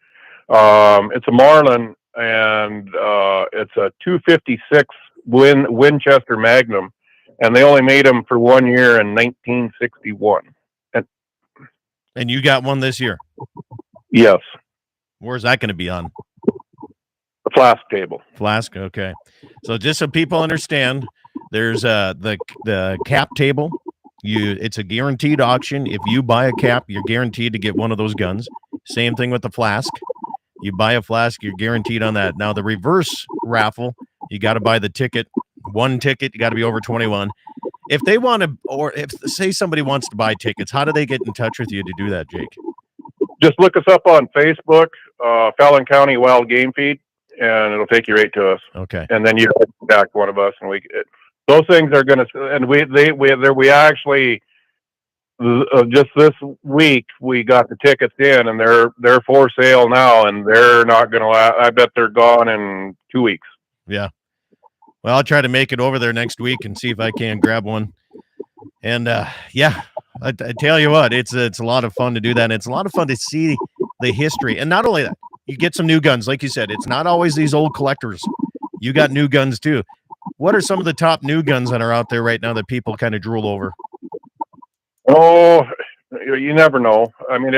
It's a Marlin, and it's a 256 Winchester Magnum, and they only made them for 1 year in 1961. And you got one this year? Yes. Where's that going to be on? The flask table. Flask. Okay. So just so people understand, there's the cap table. It's a guaranteed auction. If you buy a cap, you're guaranteed to get one of those guns. Same thing with the flask. You buy a flask, you're guaranteed on that. Now the reverse raffle, you got to buy the ticket. One ticket, you got to be over 21. If they want to, or if say somebody wants to buy tickets, how do they get in touch with you to do that, Jake? Just look us up on Facebook, Fallon County Wild Game Feed, and it'll take you right to us. Okay. And then you contact one of us, and those things are going to, and we actually just this week we got the tickets in, and they're for sale now, and they're not gonna. I bet they're gone in 2 weeks. Yeah. Well, I'll try to make it over there next week and see if I can grab one. And yeah, I tell you what, it's a lot of fun to do that. And it's a lot of fun to see the history. And not only that, you get some new guns. Like you said, it's not always these old collectors. You got new guns too. What are some of the top new guns that are out there right now that people kind of drool over? Oh, you never know. I mean,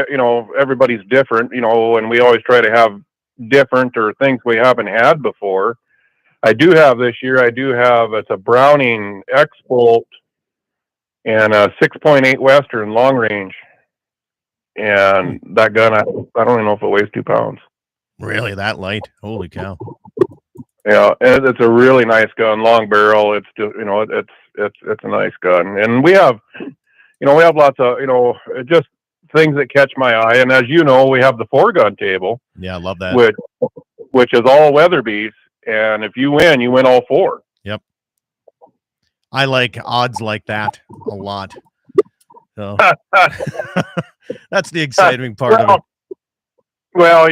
everybody's different, and we always try to have different or things we haven't had before. I do have this year. It's a Browning X-Bolt and a 6.8 Western long range. And that gun, I don't even know if it weighs 2 pounds. Really, that light? Holy cow! Yeah, and it's a really nice gun, long barrel. It's just, it's a nice gun, and we have lots of, just things that catch my eye. And as you know, we have the 4-gun table. Yeah, I love that. Which is all Weatherby's, and if you win all 4. Yep. I like odds like that a lot. So that's the exciting part of it. Well,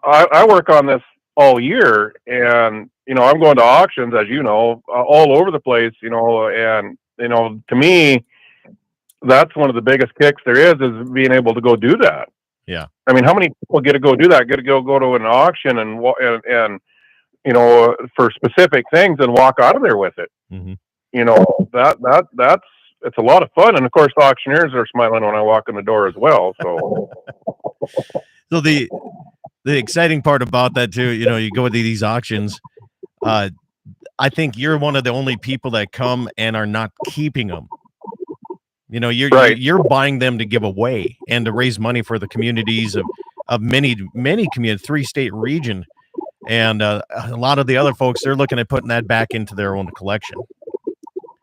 I work on this all year, and I'm going to auctions, as all over the place, and to me, that's one of the biggest kicks there is being able to go do that. Yeah. I mean, how many people get to go do that? Get to go to an auction and for specific things and walk out of there with it. Mm-hmm. It's a lot of fun, and of course, the auctioneers are smiling when I walk in the door as well. So, so the exciting part about that too, you go to these auctions. I think you're one of the only people that come and are not keeping them. You're buying them to give away and to raise money for the communities of many communities, 3-state region, and a lot of the other folks, they're looking at putting that back into their own collection.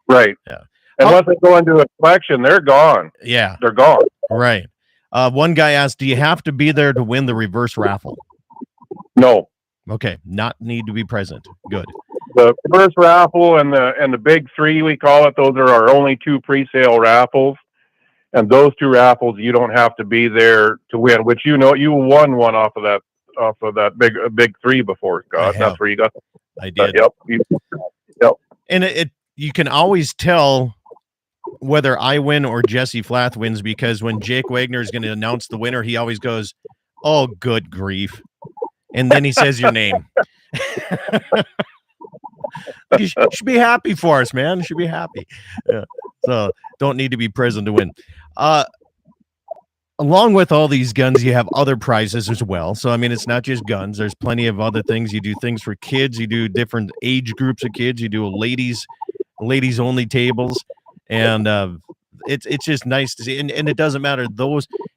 Right. Yeah. And once they go into a collection, they're gone. Yeah. They're gone. Right. One guy asked, do you have to be there to win the reverse raffle? No. Okay. Not need to be present. Good. The reverse raffle and the big 3, we call it, those are our only 2 pre-sale raffles. And those 2 raffles, you don't have to be there to win, which you won one off of that big 3 before, Scott. That's where you got. I did. Yep. And you can always tell whether I win or Jesse Flath wins, because when Jake Wagner is going to announce the winner, he always goes, "Oh, good grief." And then he says your name. You should be happy for us, man. You should be happy. Yeah. So don't need to be present to win. Along with all these guns, you have other prizes as well. So, I mean, it's not just guns. There's plenty of other things. You do things for kids. You do different age groups of kids. You do ladies only tables. And it's just nice to see. And it doesn't matter.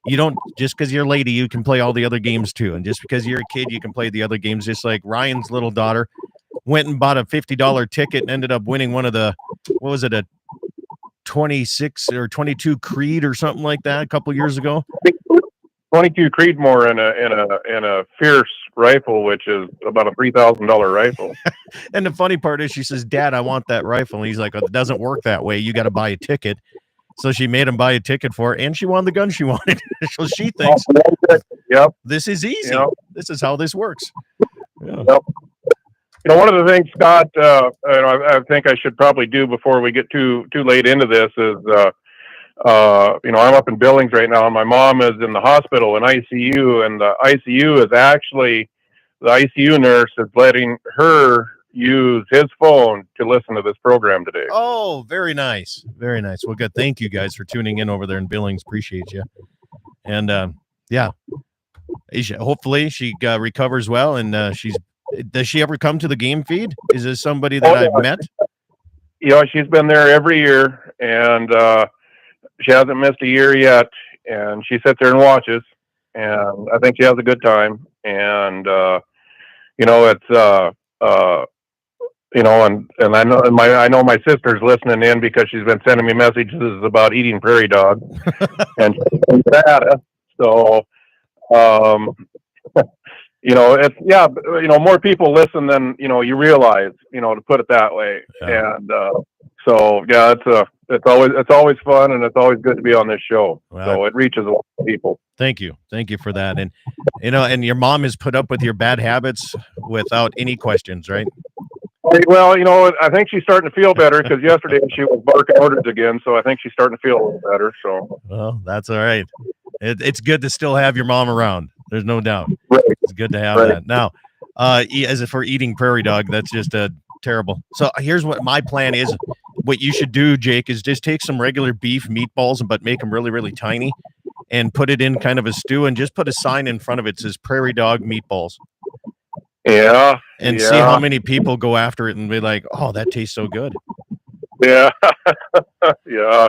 You don't, just because you're a lady, you can play all the other games too. And just because you're a kid, you can play the other games. Just like Ryan's little daughter went and bought a $50 ticket and ended up winning one of the, what was it, a 26 or 22 Creed or something like that a couple years ago. 22 Creedmoor in a Fierce rifle, which is about a $3,000 rifle. And the funny part is, she says, "Dad, I want that rifle." And he's like, "Oh, it doesn't work that way. You got to buy a ticket." So she made him buy a ticket for it, and she won the gun she wanted. So she thinks, "Yep, this is easy. Yep. This is how this works." Yeah. Yep. One of the things, Scott, I think I should probably do before we get too late into this is, I'm up in Billings right now, and my mom is in the hospital in ICU, and the ICU is actually, the ICU nurse is letting her use his phone to listen to this program today. Oh, very nice. Very nice. Well, good. Thank you guys for tuning in over there in Billings. Appreciate you. And yeah, hopefully she recovers well, and does she ever come to the game feed? Is this somebody that I've met? She's been there every year, and she hasn't missed a year yet, and she sits there and watches, and I think she has a good time. And it's and I know my sister's listening in because she's been sending me messages about eating prairie dog and data. So more people listen than you realize, to put it that way. Yeah. And So yeah, it's always fun, and it's always good to be on this show. Well, So it reaches a lot of people. Thank you for that. And and your mom has put up with your bad habits without any questions, right? Well, I think she's starting to feel better because yesterday she was barking orders again. So I think she's starting to feel a little better. So Well, that's all right. It's good to still have your mom around. There's no doubt. right. It's good to have Right. that. Now, as for eating prairie dog, that's just terrible. So here's what my plan is. What you should do, Jake, is just take some regular beef meatballs, but make them really, really tiny, and put it in kind of a stew, and just put a sign in front of it that says prairie dog meatballs, Yeah. and yeah. see how many people go after it and be like, "Oh, that tastes so good." Yeah. yeah.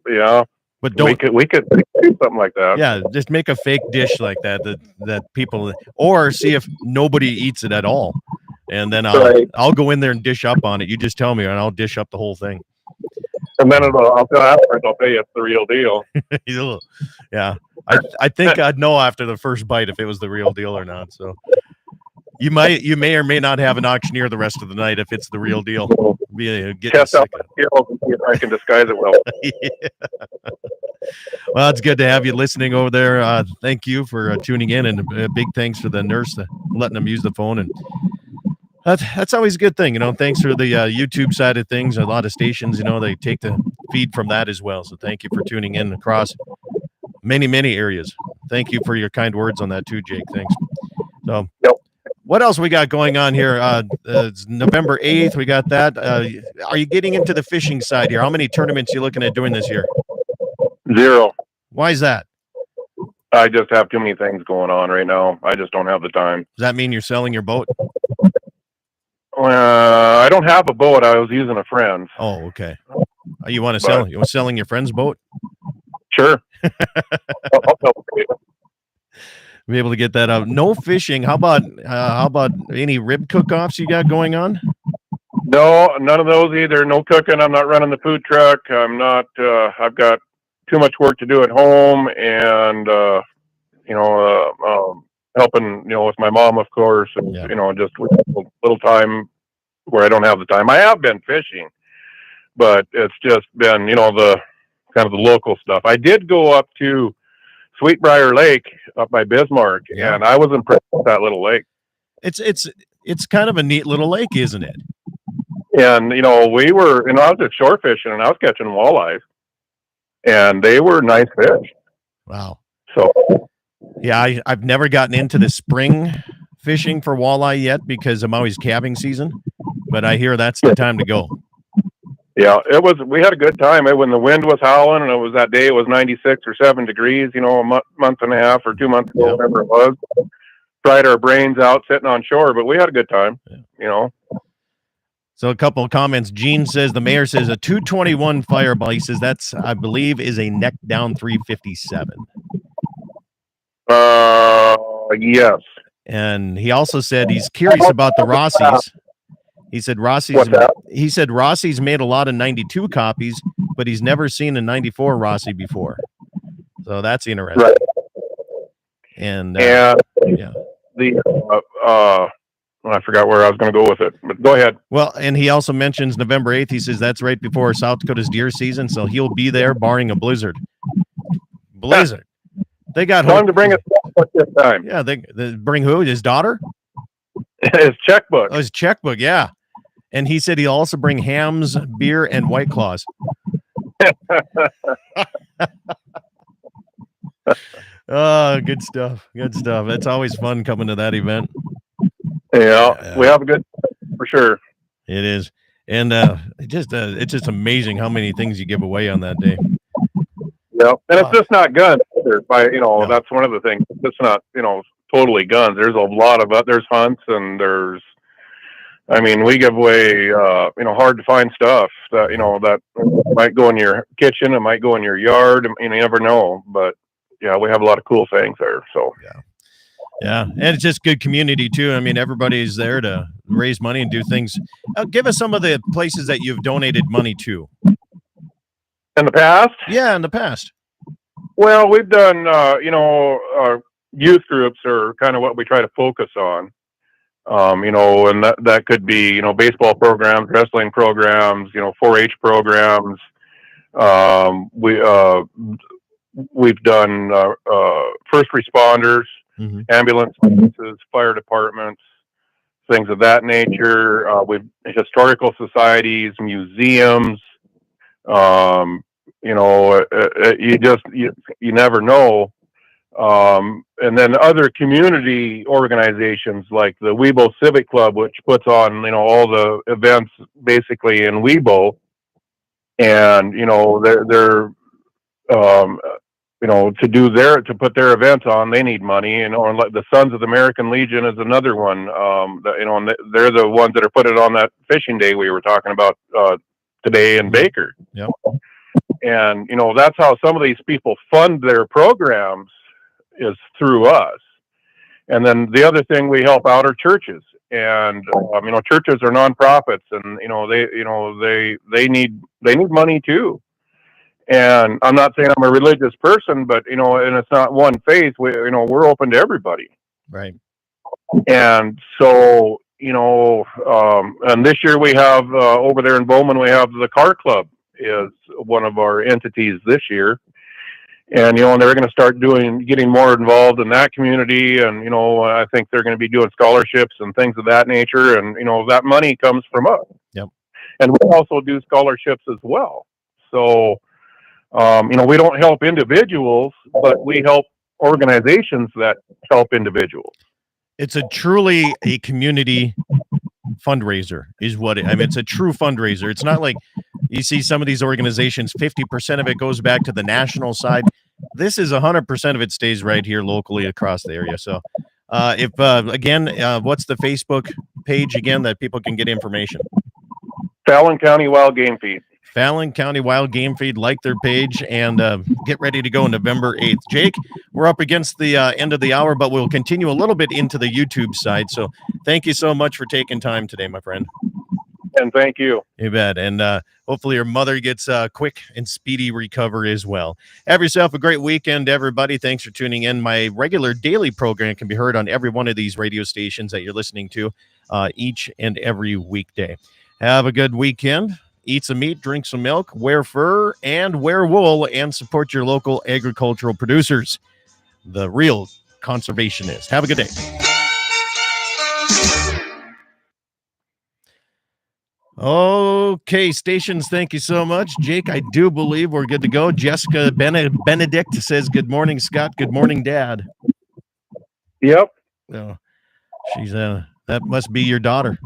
Yeah. But We don't. could do something like that. Yeah, just make a fake dish like that people, or see if nobody eats it at all, and then Right. I'll go in there and dish up on it. You just tell me, and I'll dish up the whole thing. And then I'll tell afterwards, I'll tell you it's the real deal. Yeah, I think I'd know after the first bite if it was the real deal or not. So you may or may not have an auctioneer the rest of the night if it's the real deal. Getting Test out sick of my skills and see if I can disguise it well. it. Well, it's good to have you listening over there. Thank you for tuning in, and big thanks for the nurse letting them use the phone, and that's always a good thing. Thanks for the YouTube side of things. A lot of stations, they take the feed from that as well. So thank you for tuning in across many, many areas. Thank you for your kind words on that too, Jake. Thanks. So, Yep. What else we got going on here? It's November 8th. We got that. Are you getting into the fishing side here? How many tournaments are you looking at doing this year? 0. Why is that? I just have too many things going on right now. I just don't have the time. Does that mean you're selling your boat? I don't have a boat. I was using a friend's. Oh, okay. You want to sell? You want selling your friend's boat? Sure. I'll help you. Be able to get that out. No fishing. How about any rib cook-offs you got going on? No, none of those either. No cooking. I'm not running the food truck. I'm not. I've got too much work to do at home, and helping with my mom, of course, and Yeah. just with a little time where I don't have the time. I have been fishing, but it's just been the kind of the local stuff. I did go up to Sweetbriar Lake up by Bismarck, Yeah. and I was impressed with that little lake. It's kind of a neat little lake, isn't it? And we were, I was just shore fishing, and I was catching walleyes, and they were nice fish. Wow. So Yeah, I've never gotten into the spring fishing for walleye yet because I'm always calving season, but I hear that's the time to go. yeah, we had a good time. When the wind was howling, and it was that day, it was 96 or 7 degrees, a month and a half or 2 months ago, Yeah. whatever it was. Fried our brains out sitting on shore, but we had a good time. So a couple of comments. Gene says, the mayor says a 221 Fireball. He says that's, I believe, is a neck down 357. Yes. And he also said he's curious about the Rossies. He said What's that? Rossi's made a lot of 92 copies, but he's never seen a 94 Rossi before. So that's interesting. Right. And And yeah. I forgot where I was going to go with it, but go ahead. Well, and he also mentions November 8th. He says that's right before South Dakota's deer season, so he'll be there barring a blizzard. Blizzard. They got Time to bring it back this time. Yeah, they bring who? His daughter? His checkbook. Oh, his checkbook, yeah. And he said he'll also bring hams, beer, and White Claws. Oh, good stuff. Good stuff. It's always fun coming to that event. Yeah, we have a good for sure. It is. And it's just amazing how many things you give away on that day. Yeah, and it's just not guns either. No. That's one of the things. It's not totally guns. There's a lot of there's hunts, and we give away hard to find stuff that that might go in your kitchen, it might go in your yard. You never know, but yeah, we have a lot of cool things there. So Yeah, and it's just good community too. Everybody's there to raise money and do things. Give us some of the places that you've donated money to. in the past, Yeah, in the past. well, we've done youth groups are kind of what we try to focus on. And that could be, baseball programs, wrestling programs, 4-H programs. We've done first responders, ambulance services, fire departments, things of that nature. We've historical societies, museums. You never know. And then other community organizations like the Webo Civic Club, which puts on, all the events basically in Webo. And, they're to put their events on, they need money. And like the Sons of the American Legion is another one. And they're the ones that are putting it on that fishing day we were talking about today in Baker. Yep. And that's how some of these people fund their programs, is through us. And then the other thing we help out are churches. And churches are nonprofits, and they need money too. And I'm not saying I'm a religious person, but and it's not one faith. We're open to everybody. Right. And so and this year we have over there in Bowman, we have the Car Club is one of our entities this year. And and they're going to start getting more involved in that community, and I think they're going to be doing scholarships and things of that nature, and that money comes from us. Yep. And we also do scholarships as well. So we don't help individuals, but we help organizations that help individuals. It's truly a community fundraiser is what it's a true fundraiser. It's not like you see some of these organizations, 50% of it goes back to the national side. This is 100% of it stays right here locally across the area. So what's the Facebook page again that people can get information? Fallon County Wild Game Feed. Fallon County Wild Game Feed, like their page, and get ready to go November 8th. Jake, we're up against the end of the hour, but we'll continue a little bit into the YouTube side. So thank you so much for taking time today, my friend. And thank you. You bet. And hopefully your mother gets a quick and speedy recovery as well. Have yourself a great weekend, everybody. Thanks for tuning in. My regular daily program can be heard on every one of these radio stations that you're listening to each and every weekday. Have a good weekend. Eat some meat, drink some milk, wear fur and wear wool, and support your local agricultural producers. The real conservationist. Have a good day. Okay, stations, thank you so much. Jake, I do believe we're good to go. Jessica Benedict says, good morning, Scott. Good morning, Dad. Yep. Oh, she's that must be your daughter.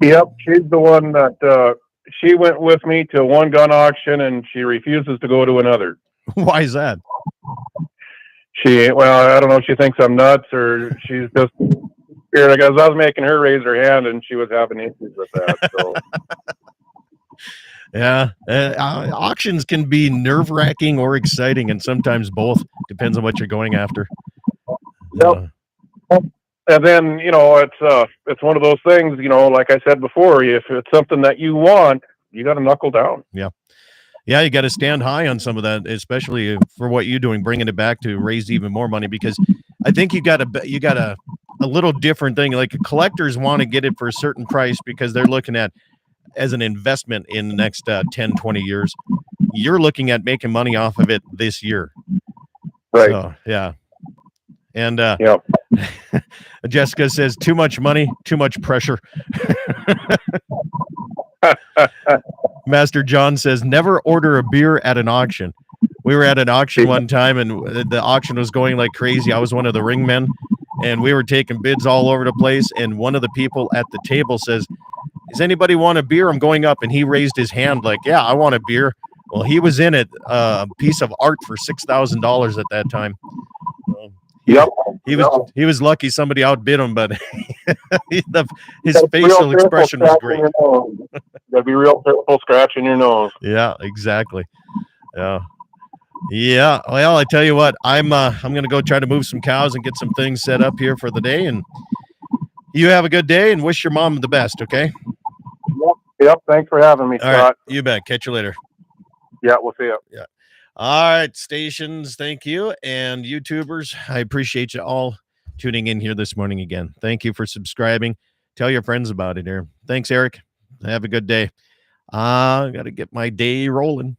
Yep, she's the one that she went with me to one gun auction, and she refuses to go to another. Why is that? I don't know. She thinks I'm nuts, or she's just scared. I was making her raise her hand, and she was having issues with that. So. Yeah, auctions can be nerve-wracking or exciting, and sometimes both. Depends on what you're going after. Yep. And then, it's one of those things, like I said before, if it's something that you want, you got to knuckle down. Yeah. Yeah, you got to stand high on some of that, especially for what you're doing, bringing it back to raise even more money, because I think you got a little different thing. Like collectors want to get it for a certain price because they're looking at as an investment in the next 10, 20 years. You're looking at making money off of it this year. Right. So, yeah. And Jessica says, too much money, too much pressure. Master John says, never order a beer at an auction. We were at an auction one time, and the auction was going like crazy. I was one of the ringmen, and we were taking bids all over the place. And one of the people at the table says, does anybody want a beer? I'm going up. And he raised his hand like, yeah, I want a beer. Well, he was in it, a piece of art for $6,000 at that time. Yep. He was lucky somebody outbid him, but his facial expression was great. Gotta be real careful scratching your nose. Yeah, exactly. Yeah. Well, I tell you what, I'm gonna go try to move some cows and get some things set up here for the day. And you have a good day and wish your mom the best. Okay. Yep. Thanks for having me, Scott. All right. You bet. Catch you later. Yeah, we'll see you. Yeah. All right, stations, thank you. And YouTubers, I appreciate you all tuning in here this morning again. Thank you for subscribing. Tell your friends about it here. Thanks, Eric. Have a good day. Got to get my day rolling.